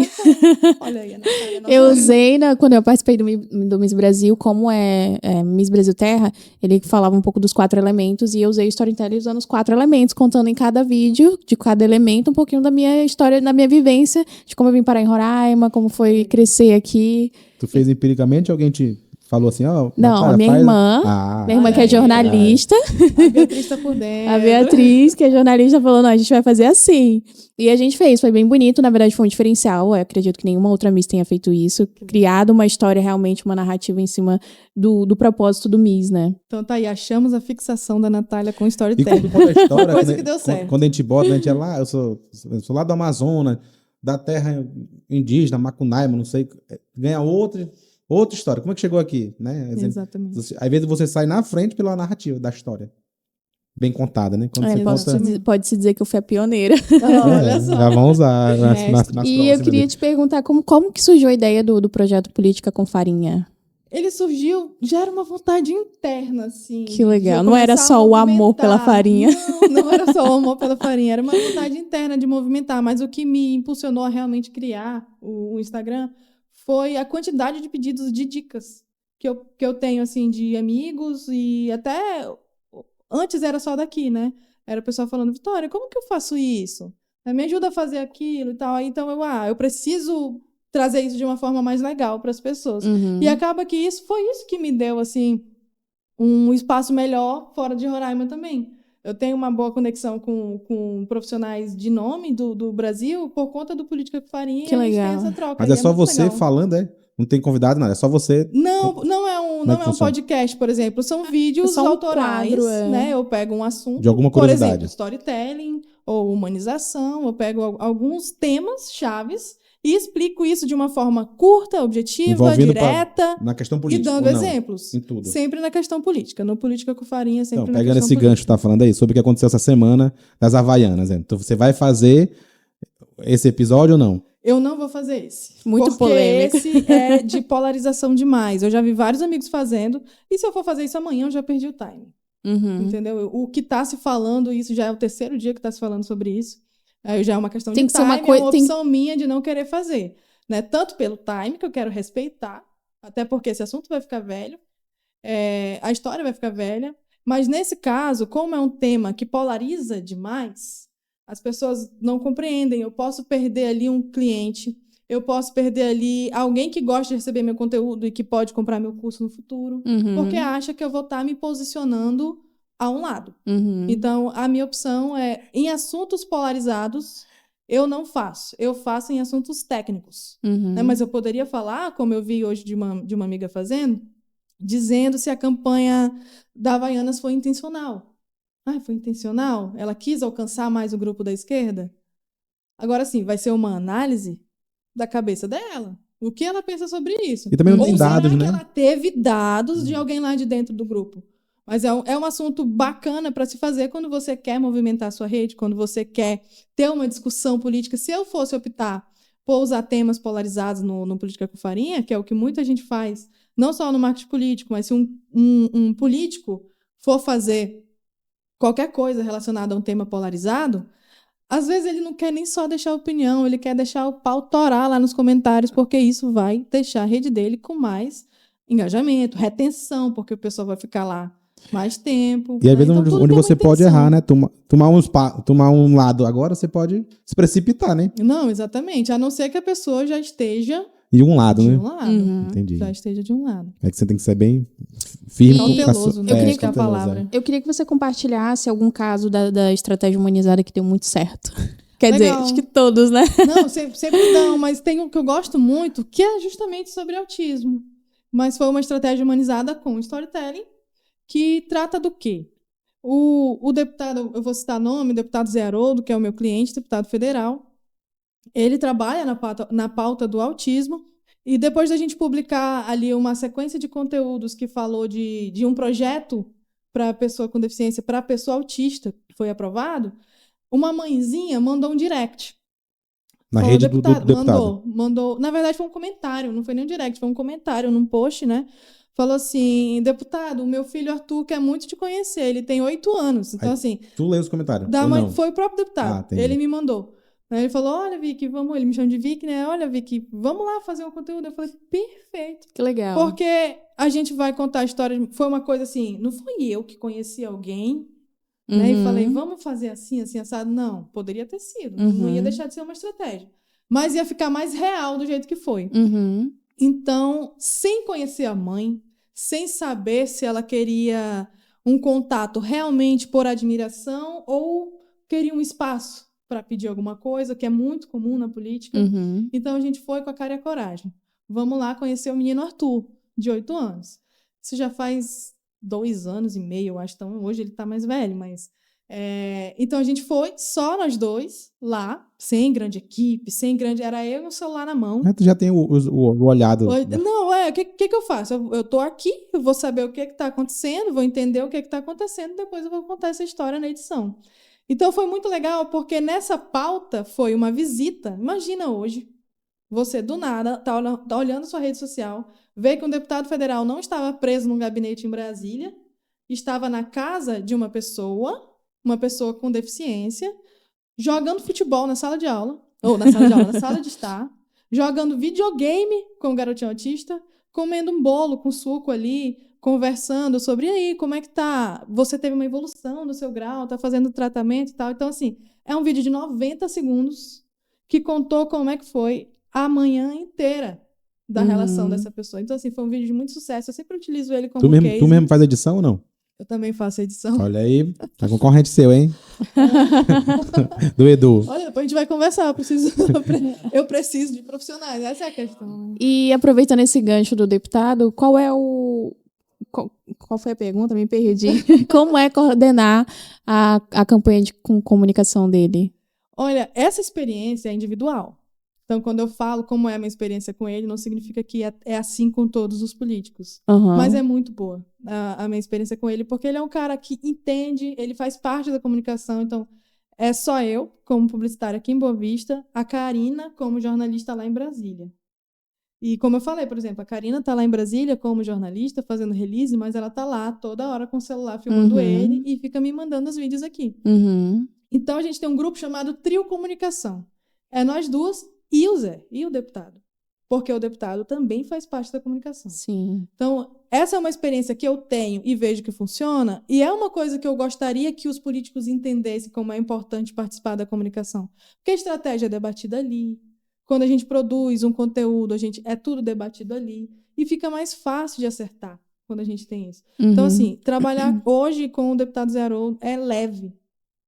Olha aí, a Natália, nossa Eu usei quando eu participei do Miss Brasil, como Miss Brasil Terra, ele falava um pouco dos 4 elementos, e eu usei o storytelling usando os 4 elementos, contando em cada vídeo, de cada elemento, um pouquinho da minha história, da minha vivência, de como eu vim parar em Roraima, como foi crescer aqui. Tu fez empiricamente ou alguém te falou assim, ó... Não, Natália, a minha faz- irmã, Ah, minha irmã que é aí, jornalista, A Beatriz tá por dentro. a Beatriz, que é jornalista, falou, não, a gente vai fazer assim. E a gente fez, foi bem bonito, na verdade foi um diferencial, eu acredito que nenhuma outra Miss tenha feito isso, criado uma história, realmente, uma narrativa em cima do propósito do Miss, né? Então tá aí, achamos a fixação da Natália com E storytelling. quando conta a história, Coisa quando, que deu certo. quando a gente bota, né, a gente é lá, eu sou lá do Amazonas, da terra indígena, Macunaíma, não sei, ganha outra história. Como é que chegou aqui, né? Exatamente. Às vezes você sai na frente pela narrativa da história. Bem contada, né? Quando você conta... Pode-se dizer que eu fui a pioneira. Olha só. Já vamos usar nas Mestre. próximas. E eu queria te perguntar como que surgiu a ideia do projeto Política com Farinha? Ele surgiu, já era uma vontade interna, assim. Que legal. de eu Não era começar só a o amor pela movimentar. farinha. Não era só o amor pela farinha, era uma vontade interna de movimentar. Mas o que me impulsionou a realmente criar o Instagram foi a quantidade de pedidos de dicas que eu tenho, assim, de amigos, e até antes era só daqui, né? Era o pessoal falando, Vitória, como que eu faço isso? Me ajuda a fazer aquilo e tal. Aí, então, eu preciso trazer isso de uma forma mais legal para as pessoas. Uhum. E acaba que foi isso que me deu, assim, um espaço melhor fora de Roraima também. Eu tenho uma boa conexão com profissionais de nome do Brasil por conta do Política com Farinha. Que e a gente legal. tem essa troca. Mas e é só muito você legal. falando, é? Não tem convidado, nada. É só você. Não é Como é que um funciona? podcast, por exemplo. São vídeos só um autorais, quadro, é. né? Eu pego um assunto, De alguma por curiosidade. exemplo, storytelling ou humanização. Eu pego alguns temas chaves e explico isso de uma forma curta, objetiva, Envolvendo direta Na questão e política. dando ou não? exemplos. Em tudo. Sempre na questão política. No Política com Farinha, sempre Então, na pegando questão esse gancho que política. tá falando aí, sobre o que aconteceu essa semana das Havaianas. Né? Então, você vai fazer esse episódio ou não? Eu não vou fazer esse. Muito porque polêmico. esse é de polarização demais. Eu já vi vários amigos fazendo. E se eu for fazer isso amanhã, eu já perdi o time. Uhum. Entendeu? O que está se falando, isso já é o 3º dia que está se falando sobre isso. Aí já é uma questão Tem de que ser time, uma coisa- é uma opção minha de não querer fazer. Né? Tanto pelo time, que eu quero respeitar, até porque esse assunto vai ficar velho, a história vai ficar velha, mas nesse caso, como é um tema que polariza demais, as pessoas não compreendem. Eu posso perder ali um cliente, eu posso perder ali alguém que gosta de receber meu conteúdo e que pode comprar meu curso no futuro, Uhum. porque acha que eu vou estar me posicionando a um lado. Uhum. Então, a minha opção é, em assuntos polarizados, eu não faço. Eu faço em assuntos técnicos. Uhum. Né? Mas eu poderia falar, como eu vi hoje de uma amiga fazendo, dizendo se a campanha da Havaianas foi intencional. Foi intencional? Ela quis alcançar mais o grupo da esquerda? Agora sim, vai ser uma análise da cabeça dela. O que ela pensa sobre isso? E também não Ou tem será dados, que né? ela teve dados de alguém lá de dentro do grupo? Mas é um assunto bacana para se fazer quando você quer movimentar a sua rede, quando você quer ter uma discussão política. Se eu fosse optar por usar temas polarizados no Política com Farinha, que é o que muita gente faz, não só no marketing político, mas se um político for fazer qualquer coisa relacionada a um tema polarizado, às vezes ele não quer nem só deixar opinião, ele quer deixar o pau torar lá nos comentários, porque isso vai deixar a rede dele com mais engajamento, retenção, porque o pessoal vai ficar lá mais tempo. E às vezes Então, tudo onde tem uma você pode intenção. errar, né? Tomar um lado agora, você pode se precipitar, né? Não, exatamente. A não ser que a pessoa já esteja De um lado, de né? um lado. Uhum. Entendi. Já esteja de um lado. É que você tem que ser bem firme Cauteloso, né? Eu queria que é a cauteloso, palavra. Eu queria que você compartilhasse algum caso da estratégia humanizada que deu muito certo. Quer Legal. dizer, acho que todos, né? Não, sempre dão, mas tem um que eu gosto muito, que é justamente sobre autismo. Mas foi uma estratégia humanizada com storytelling, que trata do quê? O deputado, eu vou citar nome, o deputado Zé Haroldo, que é o meu cliente, deputado federal, ele trabalha na pauta do autismo, e depois da gente publicar ali uma sequência de conteúdos que falou de um projeto para pessoa com deficiência, para pessoa autista, que foi aprovado, uma mãezinha mandou um direct. Na Falou, rede do deputado. Mandou. Na verdade, foi um comentário, não foi nem um direct, foi um comentário num post, né? falou assim, deputado, o meu filho Arthur quer muito te conhecer, ele tem 8 anos. Então, Aí, assim... Tu leu os comentários? Da ou mãe, não? foi o próprio deputado. Entendi. Ele me mandou. Aí ele falou, olha, Vicky, vamos... Ele me chama de Vicky, né? Olha, Vicky, vamos lá fazer um conteúdo. Eu falei, perfeito. Que legal. Porque a gente vai contar a história... Foi uma coisa assim, não foi eu que conheci alguém, né? E falei, vamos fazer assim, assim, assado. Não, poderia ter sido. Não ia deixar de ser uma estratégia. Mas ia ficar mais real do jeito que foi. Então, sem conhecer a mãe, sem saber se ela queria um contato realmente por admiração ou queria um espaço para pedir alguma coisa, que é muito comum na política. Então, a gente foi com a cara e a coragem. Vamos lá conhecer o menino Arthur, de 8 anos. Isso já faz 2 anos e meio, eu acho. Então, hoje ele está mais velho, mas... Então, a gente foi, só nós dois, lá, sem grande equipe, sem grande... Era eu e o celular na mão. Mas tu já tem o olhado. Não, o que eu faço? Eu tô aqui, eu vou saber o que está acontecendo, vou entender o que está acontecendo, depois eu vou contar essa história na edição. Então, foi muito legal, porque nessa pauta foi uma visita. Imagina hoje, você do nada tá olhando sua rede social, vê que um deputado federal não estava preso num gabinete em Brasília, estava na casa de uma pessoa com deficiência, jogando futebol na sala de aula, na sala de estar, jogando videogame com o garotinho autista, comendo um bolo com suco ali, conversando sobre, e aí, como é que tá? Você teve uma evolução no seu grau, tá fazendo tratamento e tal. Então, assim, é um vídeo de 90 segundos que contou como é que foi a manhã inteira da relação dessa pessoa. Então, assim, foi um vídeo de muito sucesso. Eu sempre utilizo ele como case. Tu mesmo faz edição ou não? Eu também faço edição. Olha aí, tá concorrente seu, hein? Do Edu. Olha, depois a gente vai conversar. Eu preciso de profissionais. Essa é a questão. E aproveitando esse gancho do deputado, qual foi a pergunta? Me perdi. Como é coordenar a campanha de comunicação dele? Olha, essa experiência é individual. Então, quando eu falo como é a minha experiência com ele, não significa que é assim com todos os políticos. Mas é muito boa a minha experiência com ele, porque ele é um cara que entende, ele faz parte da comunicação. Então, é só eu, como publicitária aqui em Boa Vista, a Karina como jornalista lá em Brasília. E como eu falei, por exemplo, a Karina está lá em Brasília como jornalista, fazendo release, mas ela está lá toda hora com o celular filmando ele e fica me mandando os vídeos aqui. Então, a gente tem um grupo chamado Trio Comunicação. É nós duas e o Zé, e o deputado. Porque o deputado também faz parte da comunicação. Sim. Então, essa é uma experiência que eu tenho e vejo que funciona, e é uma coisa que eu gostaria que os políticos entendessem como é importante participar da comunicação. Porque a estratégia é debatida ali. Quando a gente produz um conteúdo, é tudo debatido ali. E fica mais fácil de acertar quando a gente tem isso. Então, assim, trabalhar hoje com o deputado Zé Haroldo é leve.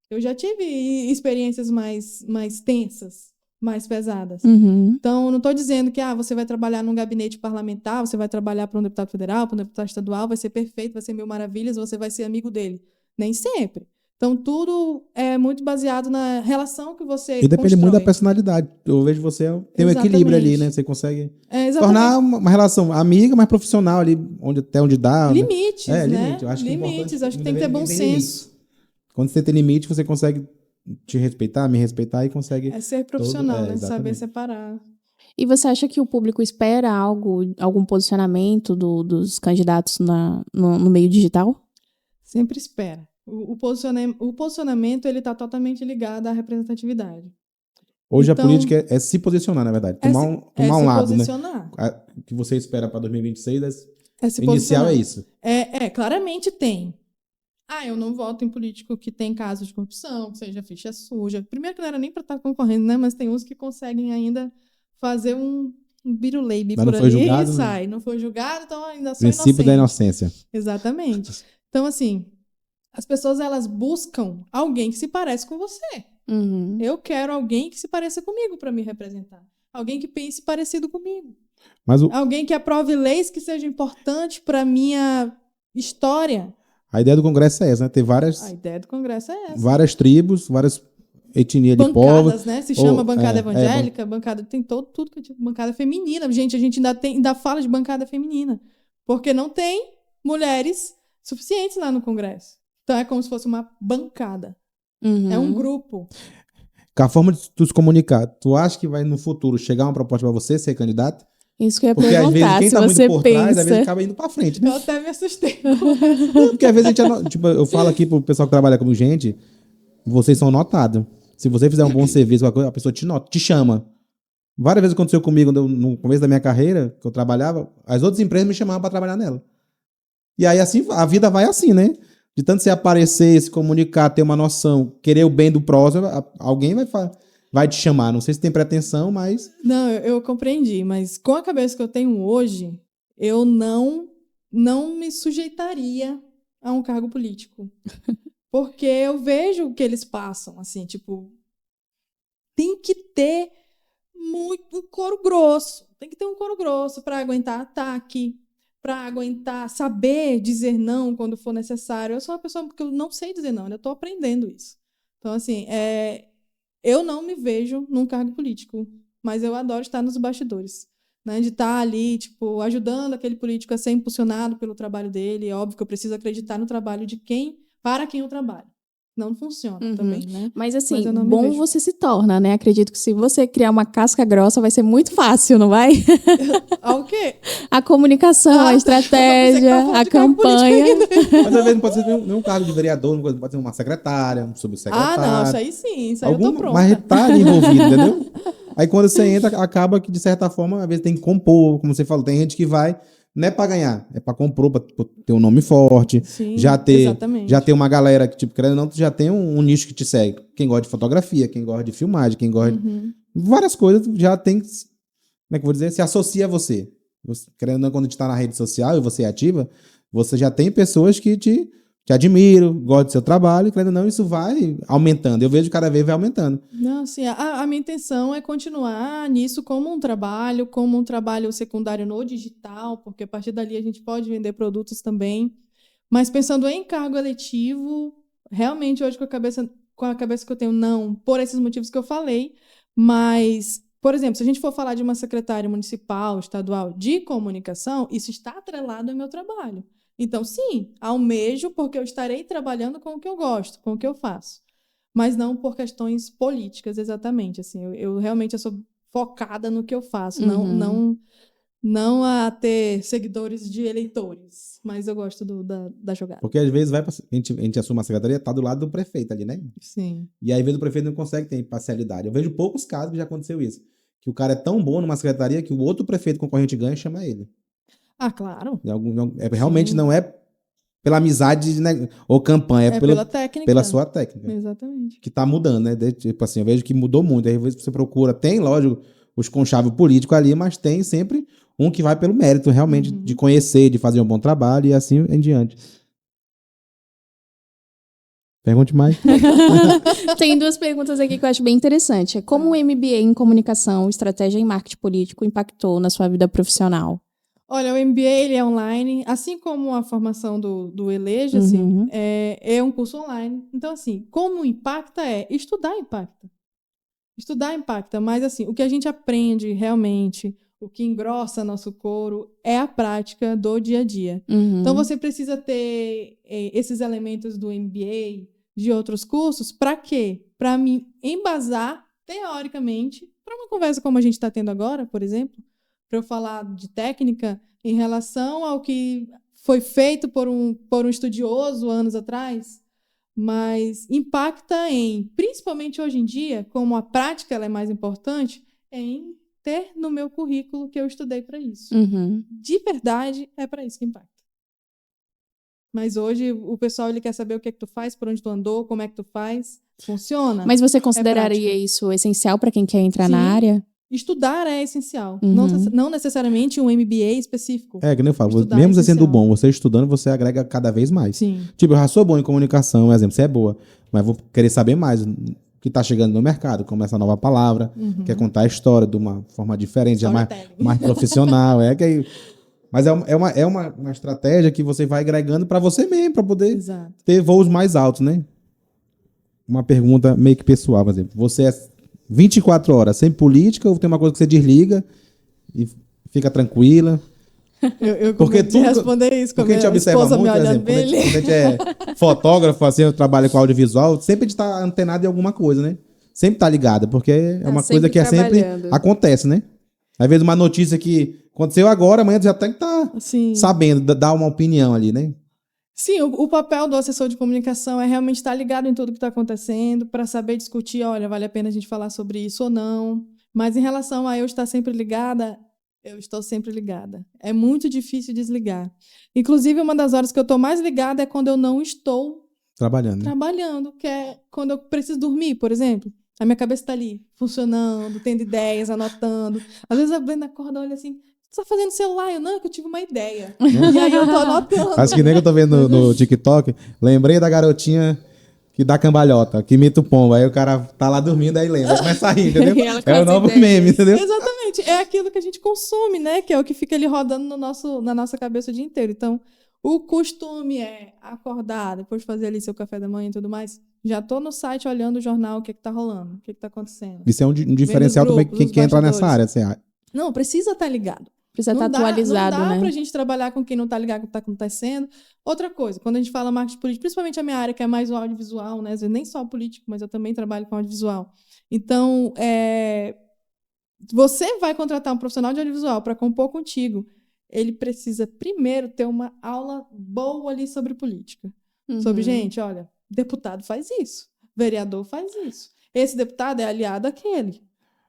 Eu já tive experiências mais tensas, mais pesadas. Então, não estou dizendo que você vai trabalhar num gabinete parlamentar, você vai trabalhar para um deputado federal, para um deputado estadual, vai ser perfeito, vai ser mil maravilhas, você vai ser amigo dele. Nem sempre. Então, tudo é muito baseado na relação que você E depende constrói. muito da personalidade. Eu vejo você tem um equilíbrio ali, né? Você consegue tornar uma relação amiga, mas profissional ali, até onde dá. Limites, né? Limite. Eu acho Limites, que acho que tem que ter bom senso. Quando você tem limite, você consegue te respeitar, me respeitar e consegue... É ser profissional, né? Saber separar. E você acha que o público espera algum posicionamento dos candidatos no meio digital? Sempre espera. O posicionamento ele está totalmente ligado à representatividade. Hoje a política é se posicionar, na verdade. Tomar um lado, posicionar. Né? O que você espera para 2026 se inicial é isso. Claramente tem. Eu não voto em político que tem casos de corrupção, que seja ficha suja. Primeiro que não era nem para estar concorrendo, né? Mas tem uns que conseguem ainda fazer um biruleibe por ali julgado, e sai. Não foi julgado, então ainda sou inocente. Princípio da inocência. Exatamente. Então, assim, as pessoas elas buscam alguém que se parece com você. Eu quero alguém que se pareça comigo para me representar. Alguém que pense parecido comigo. Alguém que aprove leis que sejam importantes para minha história. A ideia do Congresso é essa, né? Ter A ideia do Congresso é essa. Várias tribos, várias etnias de povos. Bancadas, né? Se chama bancada evangélica, bancada... Tem tudo que é tipo bancada feminina. Gente, a gente ainda fala de bancada feminina. Porque não tem mulheres suficientes lá no Congresso. Então é como se fosse uma bancada. É um grupo. Com a forma de tu se comunicar, tu acha que vai no futuro chegar uma proposta para você ser candidato? Isso que eu ia Porque às vezes perguntar, quem se tá muito você por trás, às vezes pensa. acaba indo pra frente, né? Eu até me assustei. Não, porque às vezes a gente, tipo, eu falo aqui pro pessoal que trabalha como gente, vocês são notados. Se você fizer um bom serviço, a pessoa te nota, te chama. Várias vezes aconteceu comigo no começo da minha carreira, que eu trabalhava, as outras empresas me chamavam para trabalhar nela. E aí assim, a vida vai assim, né? De tanto você aparecer, se comunicar, ter uma noção, querer o bem do próximo, alguém vai te chamar. Não sei se tem pretensão, mas... Não, eu compreendi, mas com a cabeça que eu tenho hoje, eu não me sujeitaria a um cargo político. Porque eu vejo o que eles passam, assim, tipo, tem que ter muito um couro grosso. Tem que ter um couro grosso para aguentar ataque, para aguentar saber dizer não quando for necessário. Eu sou uma pessoa que eu não sei dizer não, eu estou aprendendo isso. Então, assim, eu não me vejo num cargo político, mas eu adoro estar nos bastidores, né? De estar ali, tipo, ajudando aquele político a ser impulsionado pelo trabalho dele. É óbvio que eu preciso acreditar no trabalho de para quem eu trabalho. Não funciona também, né? Mas assim, Mas eu não me bom vejo. você se torna, né? Acredito que se você criar uma casca grossa, vai ser muito fácil, não vai? O quê? A comunicação, a estratégia, a campanha. Mas às vezes não pode ser nenhum cargo de vereador, não pode ser uma secretária, um subsecretário. Ah, não, isso aí sim, isso aí eu tô pronta. Mas tá ali envolvido, entendeu? Aí quando você entra, acaba que de certa forma, às vezes tem que compor, como você falou, tem gente que vai, não é pra ganhar, é pra compor, pra ter um nome forte, Sim, já exatamente. ter uma galera que, tipo, querendo ou não, tu já tem um nicho que te segue. Quem gosta de fotografia, quem gosta de filmagem, quem gosta de várias coisas, já tem, como é que eu vou dizer, se associa a você. Querendo ou não, quando a gente tá na rede social e você é ativa, você já tem pessoas que te admiram, gostam do seu trabalho, e querendo ou não, isso vai aumentando. Eu vejo que cada vez vai aumentando. Não, assim, a minha intenção é continuar nisso como um trabalho secundário no digital, porque a partir dali a gente pode vender produtos também. Mas pensando em cargo eletivo, realmente hoje com a cabeça que eu tenho, não, por esses motivos que eu falei. Mas, por exemplo, se a gente for falar de uma secretária municipal, estadual de comunicação, isso está atrelado ao meu trabalho. Então, sim, almejo porque eu estarei trabalhando com o que eu gosto, com o que eu faço. Mas não por questões políticas, exatamente. Assim, eu realmente sou focada no que eu faço, não a ter seguidores de eleitores. Mas eu gosto da jogada. Porque às vezes a gente assume a secretaria, tá do lado do prefeito ali, né? Sim. E aí, às vezes, o prefeito não consegue ter imparcialidade. Eu vejo poucos casos que já aconteceu isso. Que o cara é tão bom numa secretaria que o outro prefeito concorrente ganha e chama ele. Ah, claro. Realmente Sim. não é pela amizade, né, ou campanha, é pela técnica. pela sua técnica. Exatamente. Que tá mudando, né? Tipo assim, eu vejo que mudou muito. Aí, às vezes, você procura, tem, lógico, os conchavos políticos ali, mas tem sempre um que vai pelo mérito, realmente, de conhecer, de fazer um bom trabalho e assim em diante. Pergunte mais. Tem duas perguntas aqui que eu acho bem interessante. Como o MBA em comunicação, estratégia e marketing político impactou na sua vida profissional? Olha, o MBA ele é online, assim como a formação do Eleja, assim, é um curso online. Então, assim, como impacta estudar impacta. Estudar impacta, mas assim, o que a gente aprende realmente, o que engrossa nosso couro, é a prática do dia a dia. Então, você precisa ter esses elementos do MBA, de outros cursos, para quê? Para me embasar, teoricamente, para uma conversa como a gente está tendo agora, por exemplo, para eu falar de técnica em relação ao que foi feito por um estudioso anos atrás, mas impacta principalmente hoje em dia, como a prática ela é mais importante, em ter no meu currículo que eu estudei para isso. De verdade, é para isso que impacta. Mas hoje o pessoal ele quer saber o que é que tu faz, por onde tu andou, como é que tu faz. Funciona? Mas você consideraria isso essencial para quem quer entrar na área? Estudar é essencial. Não necessariamente um MBA específico. É, que nem eu falo, Estudar mesmo é você sendo essencial. bom, você estudando, você agrega cada vez mais. Sim. Tipo, eu já sou bom em comunicação, por exemplo, você é boa, mas vou querer saber mais o que está chegando no mercado, como essa nova palavra, quer contar a história de uma forma diferente, já mais profissional. Mas é uma estratégia que você vai agregando para você mesmo, para poder ter voos mais altos, né? Uma pergunta meio que pessoal, por exemplo. Você é 24 horas sem política ou tem uma coisa que você desliga e fica tranquila? Eu comecei a responder isso com a minha esposa me olhando bem. Quando a gente é fotógrafo, assim, eu trabalho com audiovisual, sempre a gente tá antenado em alguma coisa, né? Sempre tá ligada, porque é uma coisa que sempre acontece, né? Às vezes uma notícia que aconteceu agora, amanhã tu já tem que estar Assim, sabendo, dar uma opinião ali, né? sim, o papel do assessor de comunicação é realmente estar ligado em tudo que está acontecendo, para saber discutir, olha, vale a pena a gente falar sobre isso ou não. Mas em relação a eu estar sempre ligada, eu estou sempre ligada. É muito difícil desligar. Inclusive, uma das horas que eu estou mais ligada é quando eu não estou Trabalhando, né? trabalhando, que é quando eu preciso dormir, por exemplo. A minha cabeça está ali, funcionando, tendo ideias, anotando. Às vezes a Brenda acorda e olha assim, você está fazendo celular? Eu, não, é que eu tive uma ideia. E aí eu tô anotando. Acho que nem que eu tô vendo no TikTok. Lembrei da garotinha que dá cambalhota, que imita o pombo. Aí o cara tá lá dormindo, aí lembra, começa a rir, entendeu? E ela com É o as novo ideias. meme, entendeu? Exatamente. É aquilo que a gente consome, né? Que é o que fica ali rodando na nossa cabeça o dia inteiro. Então, o costume é acordar, depois fazer ali seu café da manhã e tudo mais. Já tô no site olhando o jornal, o que tá rolando, o que tá acontecendo. Isso é um diferencial também grupos, quem os quer entrar nessa área. bastidores. Assim, Não, precisa estar ligado. Precisa estar atualizado, não dá né? pra gente trabalhar com quem não tá ligado com o que tá acontecendo. Outra coisa, quando a gente fala marketing político, principalmente a minha área, que é mais o audiovisual, né? Às vezes nem só político, mas eu também trabalho com audiovisual. Então, você vai contratar um profissional de audiovisual para compor contigo, ele precisa primeiro ter uma aula boa ali sobre política. Sobre, gente, olha, deputado faz isso, vereador faz isso. Esse deputado é aliado àquele.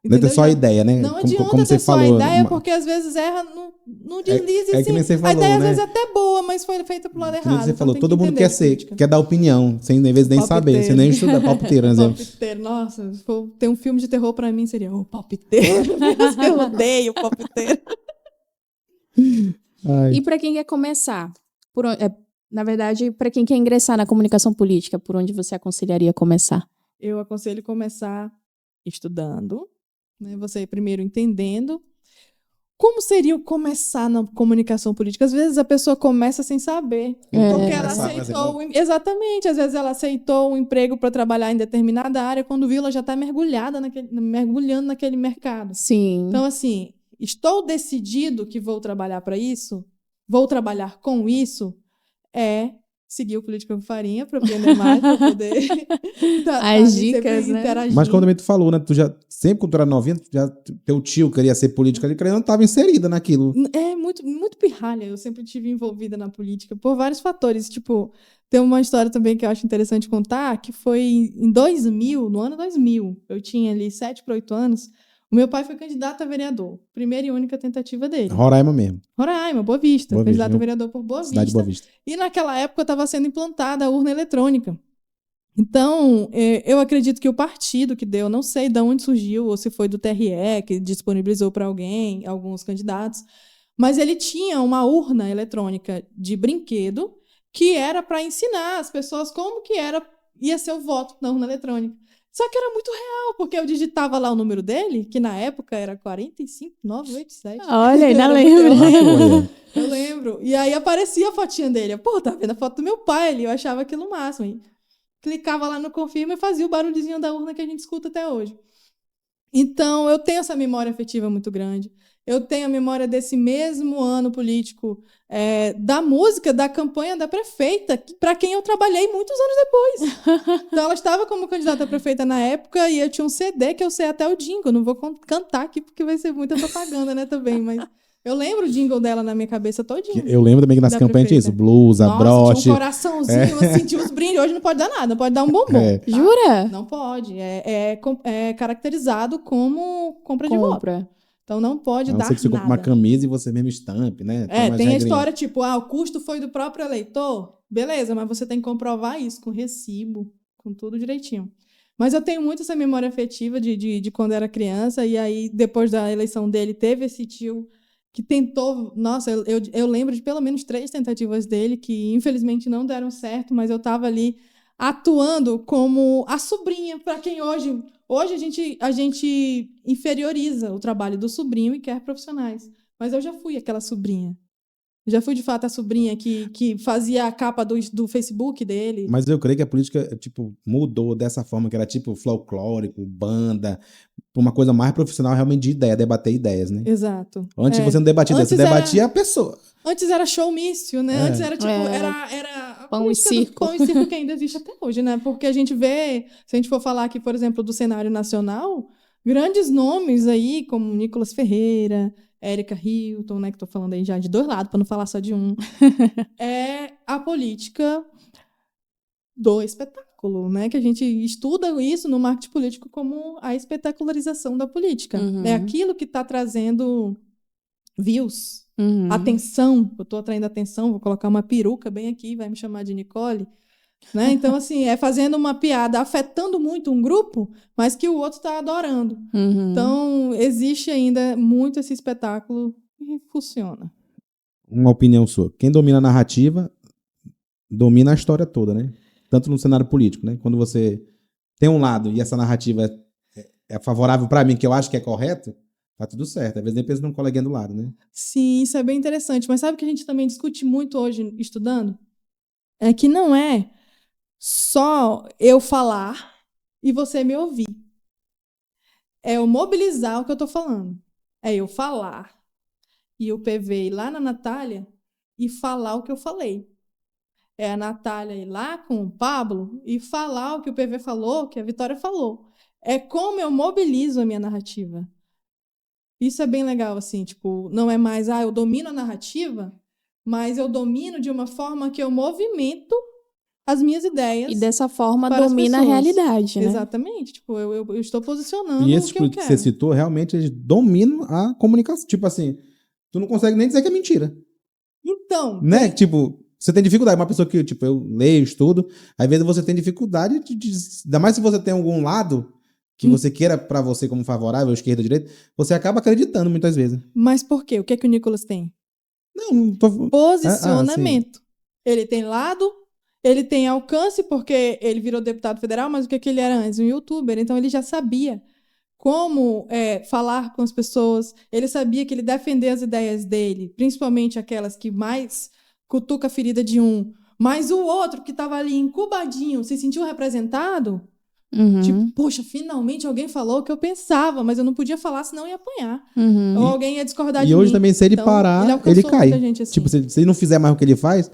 não é ter só a ideia, né? Não adianta como ter você só a falou. ideia, porque às vezes erra no deslize. É que nem você a falou, ideia às né? vezes é até boa, mas foi feita pro lado Que nem errado. você Então falou, tem todo que mundo entender quer de ser, política. quer dar opinião, sem às vezes nem saber, sem nem estudar. Palpiteiro, por exemplo. Palpiteiro, nossa, se for ter um filme de terror pra mim seria o palpiteiro. Eu odeio o palpiteiro. Ai. E para quem quer começar, na verdade, para quem quer ingressar na comunicação política, por onde você aconselharia começar? Eu aconselho começar estudando, né? Você primeiro entendendo como seria o começar na comunicação política. Às vezes a pessoa começa sem saber, porque ela aceitou. Exatamente, às vezes ela aceitou um emprego para trabalhar em determinada área, quando viu, ela já está mergulhando naquele mercado. Sim. Então, assim, estou decidido que vou trabalhar para isso, vou trabalhar com isso, seguir o Política com Farinha para aprender mais, para poder as dicas, né? interagir. Mas como também tu falou, né? Tu já, sempre quando tu era novinha, teu tio queria ser político ali, não estava inserida naquilo. É muito, muito pirralha. Eu sempre tive envolvida na política por vários fatores. Tipo, tem uma história também que eu acho interessante contar, que foi em 2000, no ano 2000. Eu tinha ali 7 para 8 anos. O meu pai foi candidato a vereador. Primeira e única tentativa dele. Roraima mesmo. Roraima, Boa Vista. Boa Candidato Vista, a vereador por Boa Cidade de Vista. Boa Vista. E naquela época estava sendo implantada a urna eletrônica. Então, eu acredito que o partido que deu, não sei de onde surgiu, ou se foi do TRE, que disponibilizou para alguém, alguns candidatos, mas ele tinha uma urna eletrônica de brinquedo que era para ensinar as pessoas como que ia ser o voto na urna eletrônica. Só que era muito real, porque eu digitava lá o número dele, que na época era 45987. Olha, ainda lembro. Eu lembro. E aí aparecia a fotinha dele. Pô, tá vendo a foto do meu pai ali? Eu achava aquilo o máximo. E clicava lá no confirma e fazia o barulhozinho da urna que a gente escuta até hoje. Então, eu tenho essa memória afetiva muito grande. Eu tenho a memória desse mesmo ano político, da música, da campanha da prefeita, para quem eu trabalhei muitos anos depois. Então, ela estava como candidata a prefeita na época e eu tinha um CD que eu sei até o jingle. Não vou cantar aqui porque vai ser muita propaganda, né, também, mas eu lembro o jingle dela na minha cabeça todinho. Eu lembro também que nas campanhas tinha isso, blusa, nossa, broche. tinha um coraçãozinho, assim, tinha uns brindes. Hoje não pode dar nada, pode dar um bombom. Tá? Jura? Não pode. É caracterizado como compra de voto. Então não pode dar nada. Você compra uma camisa e você mesmo estampe, né? Tem a história tipo, o custo foi do próprio eleitor. Beleza, mas você tem que comprovar isso com recibo, com tudo direitinho. Mas eu tenho muito essa memória afetiva de quando era criança, e aí depois da eleição dele teve esse tio que tentou, nossa, eu lembro de pelo menos 3 tentativas dele que infelizmente não deram certo, mas eu estava ali atuando como a sobrinha, para quem hoje a gente inferioriza o trabalho do sobrinho e quer profissionais. Mas eu já fui aquela sobrinha. Já fui, de fato, a sobrinha que fazia a capa do Facebook dele. Mas eu creio que a política, tipo, mudou dessa forma, que era tipo folclórico, banda, para uma coisa mais profissional, realmente de ideia, debater ideias, né? Exato. Antes você não debatia ideia, você debatia a pessoa. Antes era showmício, né? Antes era tipo, era pão e circo. Pão e circo que ainda existe até hoje, né? Porque a gente vê, se a gente for falar aqui, por exemplo, do cenário nacional, grandes nomes aí, como Nicolas Ferreira, Érica Hilton, né, que estou falando aí já de 2 lados, para não falar só de um, é a política do espetáculo, né? Que a gente estuda isso no marketing político como a espetacularização da política. É aquilo que está trazendo views, atenção. Eu estou atraindo atenção, vou colocar uma peruca bem aqui, vai me chamar de Nicole. Né? Então, assim, é fazendo uma piada, afetando muito um grupo, mas que o outro está adorando. Então, existe ainda muito esse espetáculo e funciona. Uma opinião sua. Quem domina a narrativa, domina a história toda, né? Tanto no cenário político, né? Quando você tem um lado e essa narrativa é favorável para mim, que eu acho que é correto, tá tudo certo. Às vezes nem pensa num coleguinha do lado, né? Sim, isso é bem interessante. Mas sabe o que a gente também discute muito hoje estudando? É que não é só eu falar e você me ouvir. É eu mobilizar o que eu estou falando. É eu falar e o PV ir lá na Natália e falar o que eu falei. É a Natália ir lá com o Pablo e falar o que o PV falou, que a Vitória falou. É como eu mobilizo a minha narrativa. Isso é bem legal, assim, tipo, não é mais, eu domino a narrativa, mas eu domino de uma forma que eu movimento as minhas ideias. E dessa forma domina a realidade, né? Exatamente. Tipo, eu estou posicionando e esses o que eu que quero. você citou, realmente, eles dominam a comunicação. Tipo assim, tu não consegue nem dizer que é mentira. Então. Né? Tipo, você tem dificuldade. Uma pessoa que, tipo, eu leio, estudo, às vezes você tem dificuldade ainda mais se você tem algum lado que você queira pra você como favorável, esquerda, direita, você acaba acreditando muitas vezes. Mas por quê? O que é que o Nicolas tem? Não tô... Posicionamento. Ele tem lado, ele tem alcance, porque ele virou deputado federal, mas o que ele era antes? Um youtuber. Então ele já sabia como falar com as pessoas, ele sabia que ele defendia as ideias dele, principalmente aquelas que mais cutuca a ferida de um, mas o outro que estava ali incubadinho, se sentiu representado, tipo, poxa, finalmente alguém falou o que eu pensava, mas eu não podia falar, senão ia apanhar. Ou alguém ia discordar de mim. E hoje também, se ele parar, ele cai. Gente, assim. Tipo, se ele não fizer mais o que ele faz,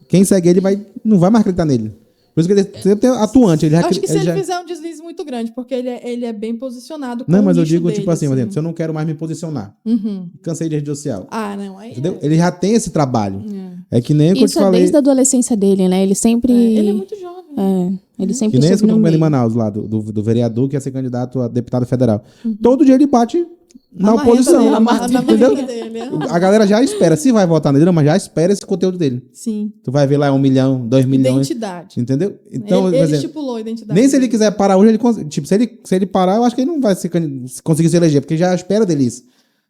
quem segue ele não vai mais acreditar nele. Por isso que ele sempre é atuante. Acho que se ele fizer um deslize muito grande, porque ele é bem posicionado com não, mas o eu nicho digo, dele, tipo assim, se eu não quero mais me posicionar, cansei de rede social. Não, aí entendeu? Ele já tem esse trabalho. É que nem o que eu te falei. Desde a adolescência dele, né? Ele sempre... ele é muito jovem. Ele sempre que nem esse que eu tô no comendo em meio. Manaus, lá, do vereador que ia ser candidato a deputado federal. Todo dia ele bate na oposição. Dele, A galera já espera. Se vai votar nele, mas já espera esse conteúdo dele. Sim. Tu vai ver lá 1 milhão, 2 milhões. Identidade. Entendeu? Então, ele estipulou a identidade. nem se ele quiser parar hoje, tipo, se ele parar, eu acho que ele não vai conseguir se eleger, porque já espera dele isso.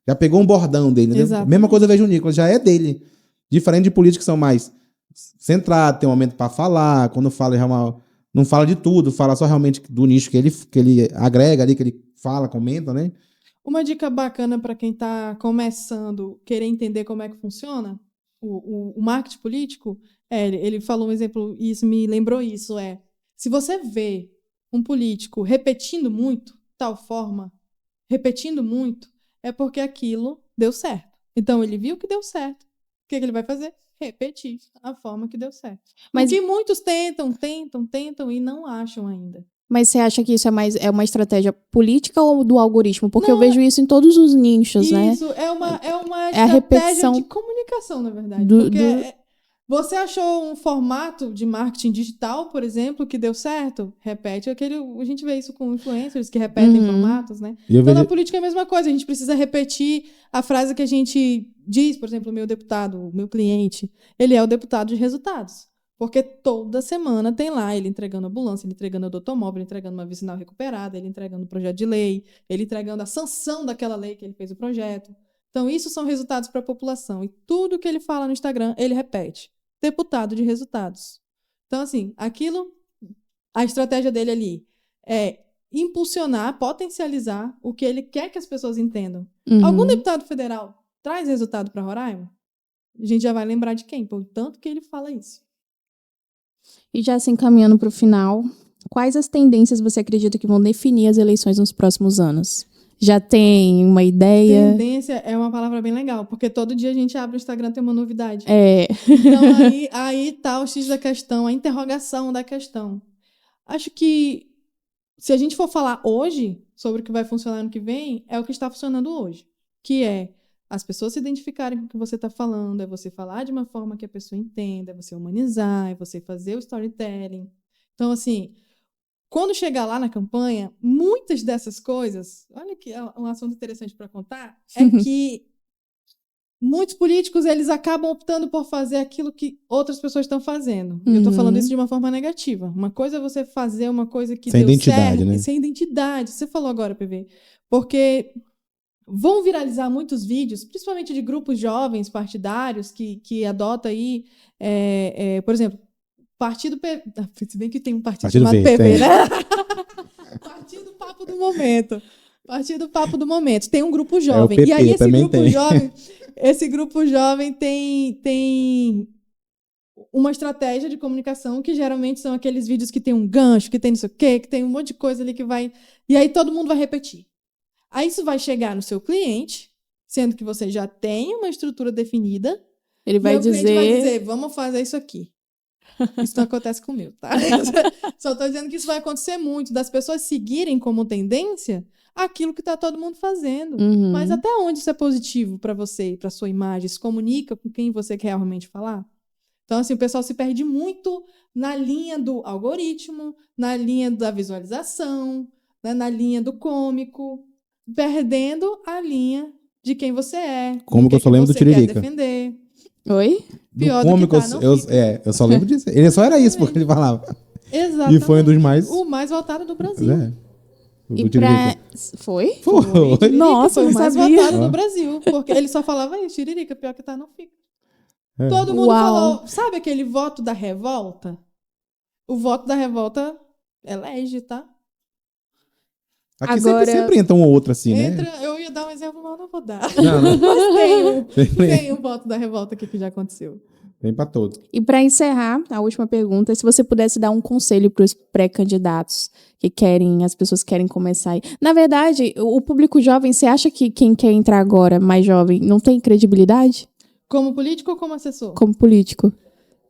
Já pegou um bordão dele, entendeu? Mesma coisa eu vejo o Nicolas, já é dele. Diferente de políticos que são mais centrados, tem um momento pra falar, quando fala, não fala de tudo, fala só realmente do nicho que ele agrega ali, que ele fala, comenta, né? Uma dica bacana para quem está começando, querer entender como é que funciona o marketing político, ele falou um exemplo, e isso me lembrou isso, se você vê um político repetindo muito, tal forma, repetindo muito, é porque aquilo deu certo. Então, ele viu que deu certo. O que ele vai fazer? Repetir a forma que deu certo. Mas que muitos tentam e não acham ainda. Mas você acha que isso é uma estratégia política ou do algoritmo? Porque eu vejo isso em todos os nichos, né? Isso, é uma a repetição de comunicação, na verdade. Porque você achou um formato de marketing digital, por exemplo, que deu certo? Repete a gente vê isso com influencers que repetem formatos, né? Então, na política é a mesma coisa. A gente precisa repetir a frase que a gente diz, por exemplo, o meu deputado, o meu cliente, ele é o deputado de resultados. Porque toda semana tem lá ele entregando ambulância, ele entregando o automóvel, ele entregando uma vicinal recuperada, ele entregando o projeto de lei, ele entregando a sanção daquela lei que ele fez o projeto. Então, isso são resultados para a população. E tudo que ele fala no Instagram, ele repete. Deputado de resultados. Então, assim, a estratégia dele ali é impulsionar, potencializar o que ele quer que as pessoas entendam. Algum deputado federal traz resultado para Roraima? A gente já vai lembrar de quem? Por tanto que ele fala isso. E já se encaminhando para o final, quais as tendências você acredita que vão definir as eleições nos próximos anos? Já tem uma ideia? Tendência é uma palavra bem legal, porque todo dia a gente abre o Instagram e tem uma novidade. Então, aí tá o X da questão, a interrogação da questão. Acho que, se a gente for falar hoje sobre o que vai funcionar no que vem é o que está funcionando hoje, que é as pessoas se identificarem com o que você está falando, é você falar de uma forma que a pessoa entenda, é você humanizar, é você fazer o storytelling. Então, assim, quando chegar lá na campanha, muitas dessas coisas, olha que é um assunto interessante para contar, é que muitos políticos, eles acabam optando por fazer aquilo que outras pessoas estão fazendo. Eu estou falando isso de uma forma negativa. Uma coisa é você fazer uma coisa que sem deu identidade, certo, né? sem identidade. Você falou agora, PV. Porque vão viralizar muitos vídeos, principalmente de grupos jovens partidários que adotam aí, por exemplo, Partido PV. Se bem que tem um partido chamado V, PV, tem. né? Partido Papo do Momento. Partido Papo do Momento. Tem um grupo jovem. PP, e aí também esse grupo jovem tem uma estratégia de comunicação que geralmente são aqueles vídeos que tem um gancho, que tem não sei o quê, que tem um monte de coisa ali que vai... E aí todo mundo vai repetir. Aí isso vai chegar no seu cliente, sendo que você já tem uma estrutura definida. Ele vai e o cliente vai dizer... dizer, vamos fazer isso aqui. Isso não acontece com o meu, tá? Só estou dizendo que isso vai acontecer muito, das pessoas seguirem como tendência aquilo que está todo mundo fazendo. Mas até onde isso é positivo para você, para sua imagem? Isso comunica com quem você quer realmente falar? Então, assim, o pessoal se perde muito na linha do algoritmo, na linha da visualização, né, na linha do cômico, perdendo a linha de quem você é. Como que eu só lembro do você quer Tiririca. defender. Oi? Pior Do do que cômico, tá, não eu fica. só lembro disso. Ele só era isso porque ele falava. Exatamente. E foi um dos mais... O mais votado do Brasil. O E do pra... Tiririca. Foi? Foi. Tiririca Nossa, foi eu o não mais sabia. votado no Brasil. Porque ele só falava isso, Tiririca, pior que tá, não fica. É. Todo mundo Uau. falou, sabe aquele voto da revolta? O voto da revolta elege, tá? Aqui Agora- sempre entra um ou outro assim, né? Eu ia dar um exemplo, mas não vou dar. Não. Mas tem um voto da revolta aqui que já aconteceu. Vem pra todos. E para encerrar, a última pergunta, se você pudesse dar um conselho para os pré-candidatos que querem, as pessoas que querem começar aí. Na verdade, o público jovem, você acha que quem quer entrar agora, mais jovem, não tem credibilidade Como político ou como assessor? como político?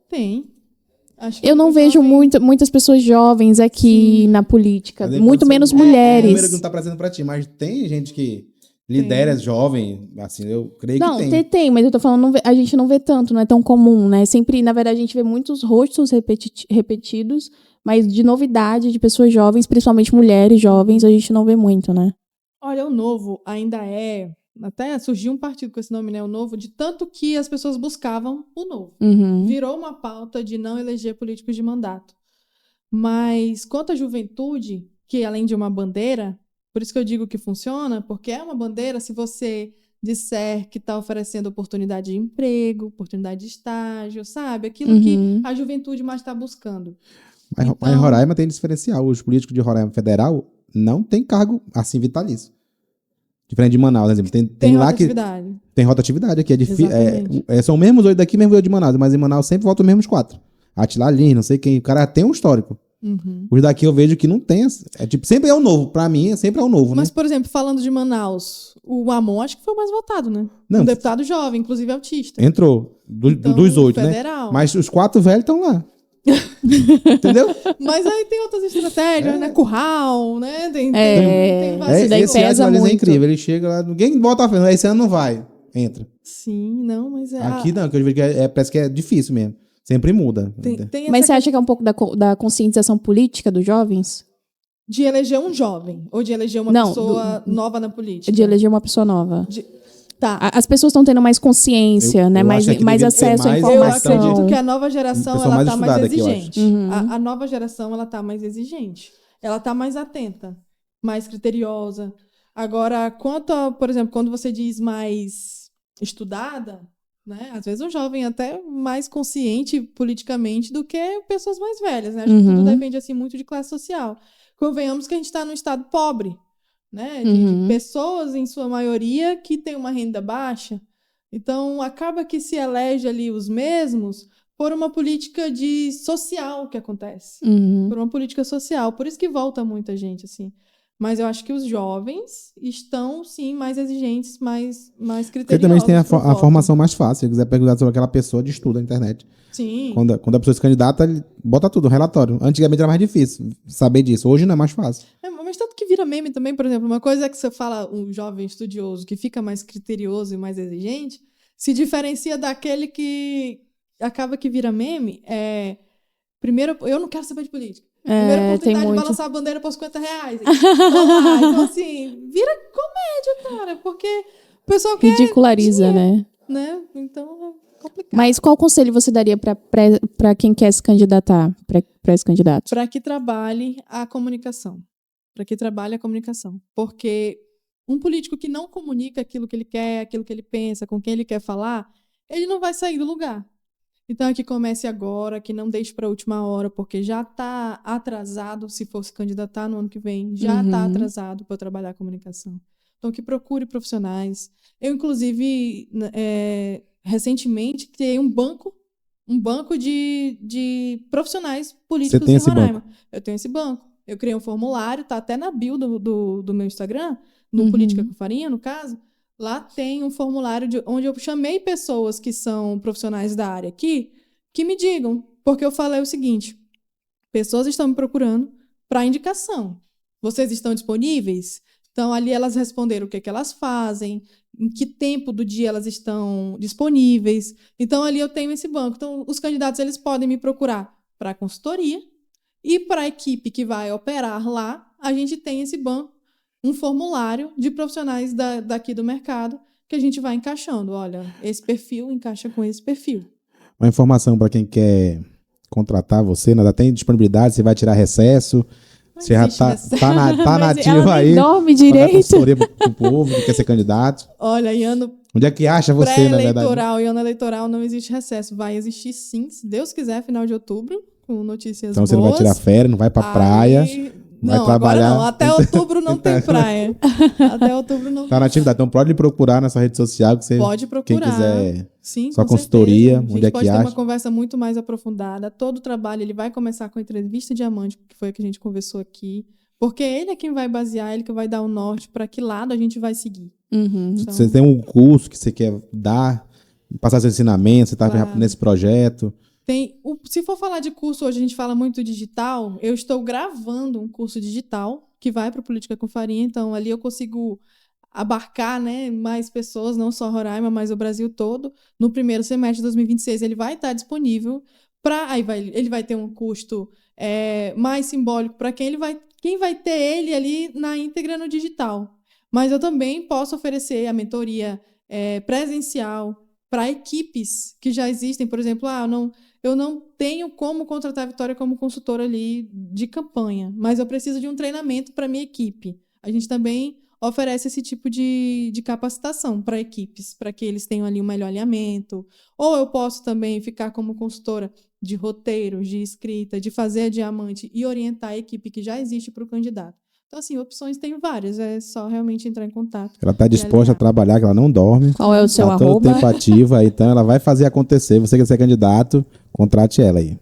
Tem. Acho que Eu não o vejo jovem- muitas pessoas jovens aqui na política, Mas aí muito pode ser menos um número que mulheres. não tá aparecendo pra ti, mas tem gente que lidera jovem, assim, eu creio Não, que tem. tem, mas eu tô falando, a gente não vê tanto, não é tão comum, né? Sempre, na verdade, a gente vê muitos rostos repetidos, mas de novidade, de pessoas jovens, principalmente mulheres jovens, a gente não vê muito, né? Olha, o Novo ainda é... Até surgiu um partido com esse nome, né? O Novo, de tanto que as pessoas buscavam o Novo. Uhum. Virou uma pauta de não eleger políticos de mandato. Mas quanto à juventude, que além de uma bandeira, por isso que eu digo que funciona, porque é uma bandeira se você disser que está oferecendo oportunidade de emprego, oportunidade de estágio, sabe? Aquilo que a juventude mais está buscando. Mas Então- em Roraima tem diferencial. Os políticos de Roraima Federal não tem cargo assim vitalício. Diferente de Manaus, por exemplo. Tem lá que rotatividade. tem rotatividade aqui. É difícil. Exatamente. São os mesmos 8 daqui, mesmo 8 de Manaus. Mas em Manaus sempre voltam os mesmos 4. Atila Lins, não sei quem. O cara tem um histórico. Uhum. Os daqui eu vejo que não tem. Tipo, sempre é o novo. Pra mim, sempre é o novo, Mas, né? por exemplo, falando de Manaus, o Amon acho que foi o mais votado, né? Não. Um deputado jovem, inclusive autista. Entrou. Então, Dos 8, né? federal. Mas os 4 velhos estão lá. Entendeu? Mas aí tem outras estratégias, né? Curral, né? Tem várias Isso daí Esse pesa Atila Lins é muito. incrível. Ele chega lá, ninguém bota a frente. Esse ano não vai. Entra. Sim, não, mas é. Aqui não, que eu vejo que parece que é difícil mesmo. Sempre muda. Tem Mas essa você acha que é um pouco da conscientização política dos jovens? de eleger um jovem ou de eleger uma Não, pessoa nova na política? De eleger uma pessoa nova? Tá. As pessoas estão tendo mais consciência, Eu né? acho Mais, que mais deveria ter acesso à mais Eu informação. acredito que a nova geração Pessoa ela mais tá mais estudada aqui, eu acho. exigente. A nova geração ela tá mais exigente. Ela tá mais atenta, mais criteriosa. Agora, quanto a, por exemplo, quando você diz mais estudada, né? Às vezes um jovem até mais consciente politicamente do que pessoas mais velhas, né? Acho que tudo depende assim muito de classe social. Convenhamos que a gente está num estado pobre, né? De pessoas, em sua maioria, que têm uma renda baixa. Então, acaba que se elege ali os mesmos por uma política de social que acontece. Por uma política social. Por isso que volta muita gente, assim. Mas eu acho que os jovens estão, sim, mais exigentes, mais criteriosos. Porque também tem a pro voto. formação mais fácil. Se quiser perguntar sobre aquela pessoa, de estudo na internet. Sim. Quando a pessoa se candidata, ele bota tudo, um relatório. Antigamente era mais difícil saber disso. Hoje não é mais fácil. Mas tanto que vira meme também, por exemplo, uma coisa é que você fala, um jovem estudioso que fica mais criterioso e mais exigente, se diferencia daquele que acaba que vira meme. Primeiro, eu não quero saber de política. Primeira oportunidade de balançar a bandeira por R$50. Olá. Então, assim, vira comédia, cara, porque o pessoal quer Ridiculariza, dinheiro, né? Então, é complicado. Mas qual conselho você daria para quem quer se candidatar, para esse candidato? Para que trabalhe a comunicação. Para que trabalhe a comunicação. Porque um político que não comunica aquilo que ele quer, aquilo que ele pensa, com quem ele quer falar, ele não vai sair do lugar. Então, é que comece agora, que não deixe para a última hora, porque já está atrasado, se for se candidatar no ano que vem, já está atrasado para trabalhar a comunicação. Então, que procure profissionais. Eu, inclusive, recentemente, criei um banco de profissionais políticos. Você tem esse Roraima. banco? Eu tenho esse banco. Eu criei um formulário, tá até na bio do meu Instagram, no Política com Farinha, no caso. Lá tem um formulário onde eu chamei pessoas que são profissionais da área aqui, que me digam, porque eu falei o seguinte: pessoas estão me procurando para indicação. Vocês estão disponíveis? Então, ali elas responderam o que elas fazem, em que tempo do dia elas estão disponíveis. Então, ali eu tenho esse banco. Então, os candidatos eles podem me procurar para a consultoria e para a equipe que vai operar lá, a gente tem esse banco, um formulário de profissionais daqui do mercado que a gente vai encaixando. Olha, esse perfil encaixa com esse perfil. Uma informação para quem quer contratar você, né? Tem disponibilidade, você vai tirar recesso, você já tá nativo aí. Dorme direito. Consultoria pro povo que quer ser candidato. Olha, em ano Onde é que acha você, na verdade? pré-eleitoral e ano eleitoral não existe recesso. Vai existir sim, se Deus quiser, final de outubro, com notícias Então boas. você não vai tirar férias, não vai pra praia. Vai Não, trabalhar. agora não. Até outubro não tem praia. Até outubro não Tá na atividade. Então pode procurar nessa rede social que você. Pode procurar. Quem quiser Sim, sua com consultoria, certeza. onde é que pode ter acha? uma conversa muito mais aprofundada. Todo o trabalho ele vai começar com a entrevista diamante, que foi a que a gente conversou aqui. Porque ele é quem vai basear, ele que vai dar o norte para que lado a gente vai seguir. Então, Você tem um curso que você quer dar, passar seus ensinamentos, você está nesse projeto. Se for falar de curso, hoje a gente fala muito digital, eu estou gravando um curso digital que vai para o Política com Farinha, então ali eu consigo abarcar, né, mais pessoas, não só Roraima, mas o Brasil todo. No primeiro semestre de 2026 ele vai estar disponível, ele vai ter um custo mais simbólico para quem vai ter ele ali na íntegra no digital. Mas eu também posso oferecer a mentoria presencial para equipes que já existem. Por exemplo, eu não tenho como contratar a Vitória como consultora ali de campanha, mas eu preciso de um treinamento para minha equipe. A gente também oferece esse tipo de capacitação para equipes, para que eles tenham ali um melhor alinhamento. Ou eu posso também ficar como consultora de roteiros, de escrita, de fazer a diamante e orientar a equipe que já existe para o candidato. Então, assim, opções tem várias, é só realmente entrar em contato. Ela está disposta a trabalhar, que ela não dorme. Qual é o seu Tá todo arroba? tempo ativa, então ela vai fazer acontecer. Você quer ser candidato, contrate ela aí.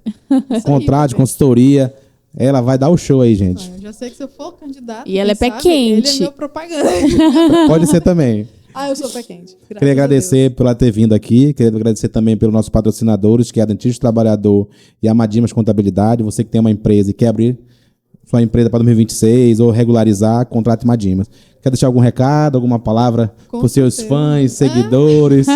Contrate, consultoria, ela vai dar o show aí, gente. Eu já sei que se eu for candidato, E ela é pé sabe, quente. ele é meu propaganda. Pode ser também. Eu sou pé quente. Queria agradecer por ela ter vindo aqui. Queria agradecer também pelos nossos patrocinadores, que é a Dentista Trabalhador e a Madimas Contabilidade. Você que tem uma empresa e quer abrir sua empresa para 2026 ou regularizar, contrate Madimas. Quer deixar algum recado, alguma palavra para os seus fãs, seguidores,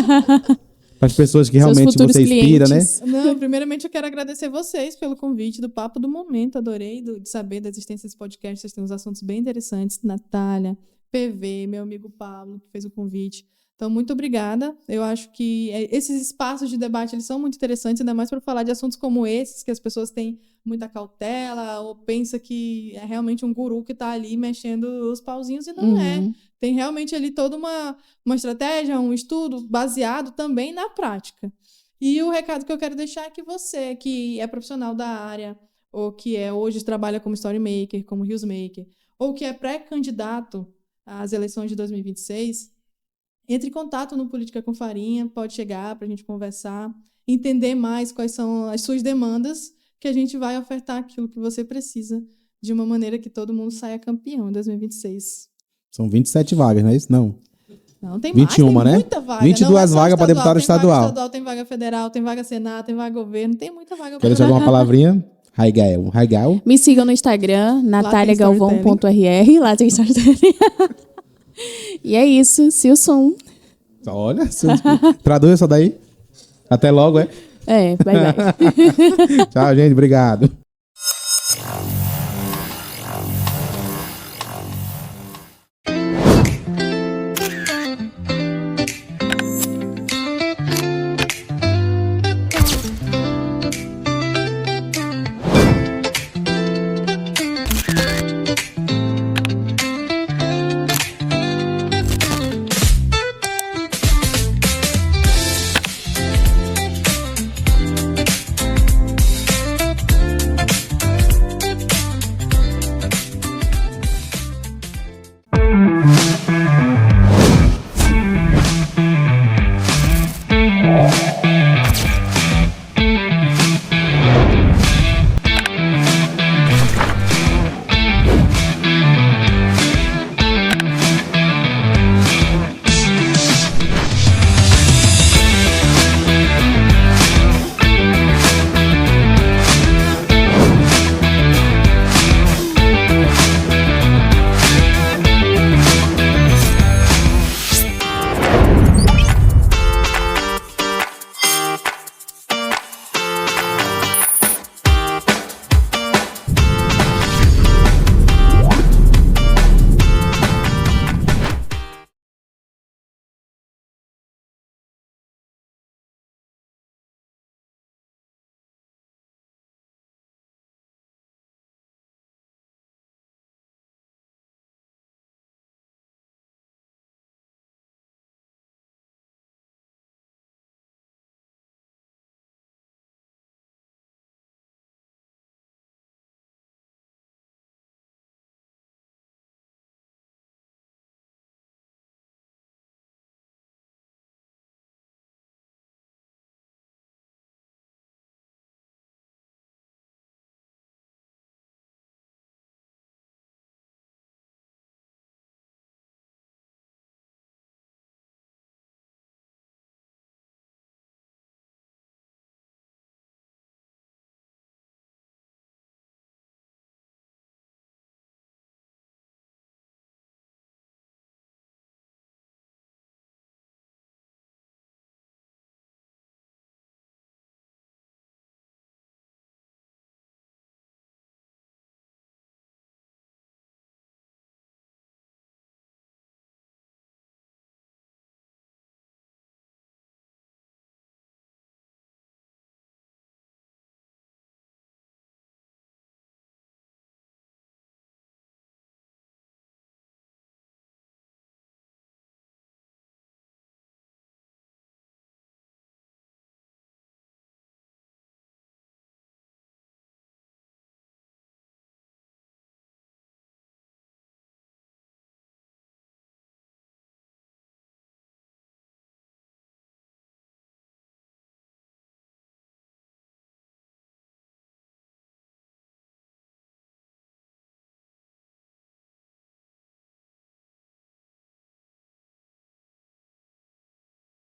para as pessoas que realmente você inspira, né? Não, primeiramente eu quero agradecer vocês pelo convite do Papo do Momento. Adorei de saber da existência desse podcast. Vocês têm uns assuntos bem interessantes. Natália, PV, meu amigo Pablo, que fez o convite. Então, muito obrigada. Eu acho que esses espaços de debate eles são muito interessantes, ainda mais para falar de assuntos como esses, que as pessoas têm muita cautela ou pensam que é realmente um guru que está ali mexendo os pauzinhos, e não é. Tem realmente ali toda uma estratégia, um estudo baseado também na prática. E o recado que eu quero deixar é que você, que é profissional da área, ou que hoje trabalha como storymaker, como newsmaker, ou que é pré-candidato às eleições de 2026, entre em contato no Política com Farinha, pode chegar para a gente conversar, entender mais quais são as suas demandas, que a gente vai ofertar aquilo que você precisa, de uma maneira que todo mundo saia campeão em 2026. São 27 vagas, não é isso? Não. Não, tem 21, mais, tem né? muita vaga. 22 vagas para deputado estadual. Tem vaga federal, tem vaga Senado, tem vaga governo, tem muita vaga. Quer deixar alguma palavrinha? Raigal. Me sigam no Instagram, nataliagalvão.rr. Lá tem storytelling. E é isso. See you soon. Olha, traduz essa daí. Até logo, é? Bye bye. Tchau, gente. Obrigado.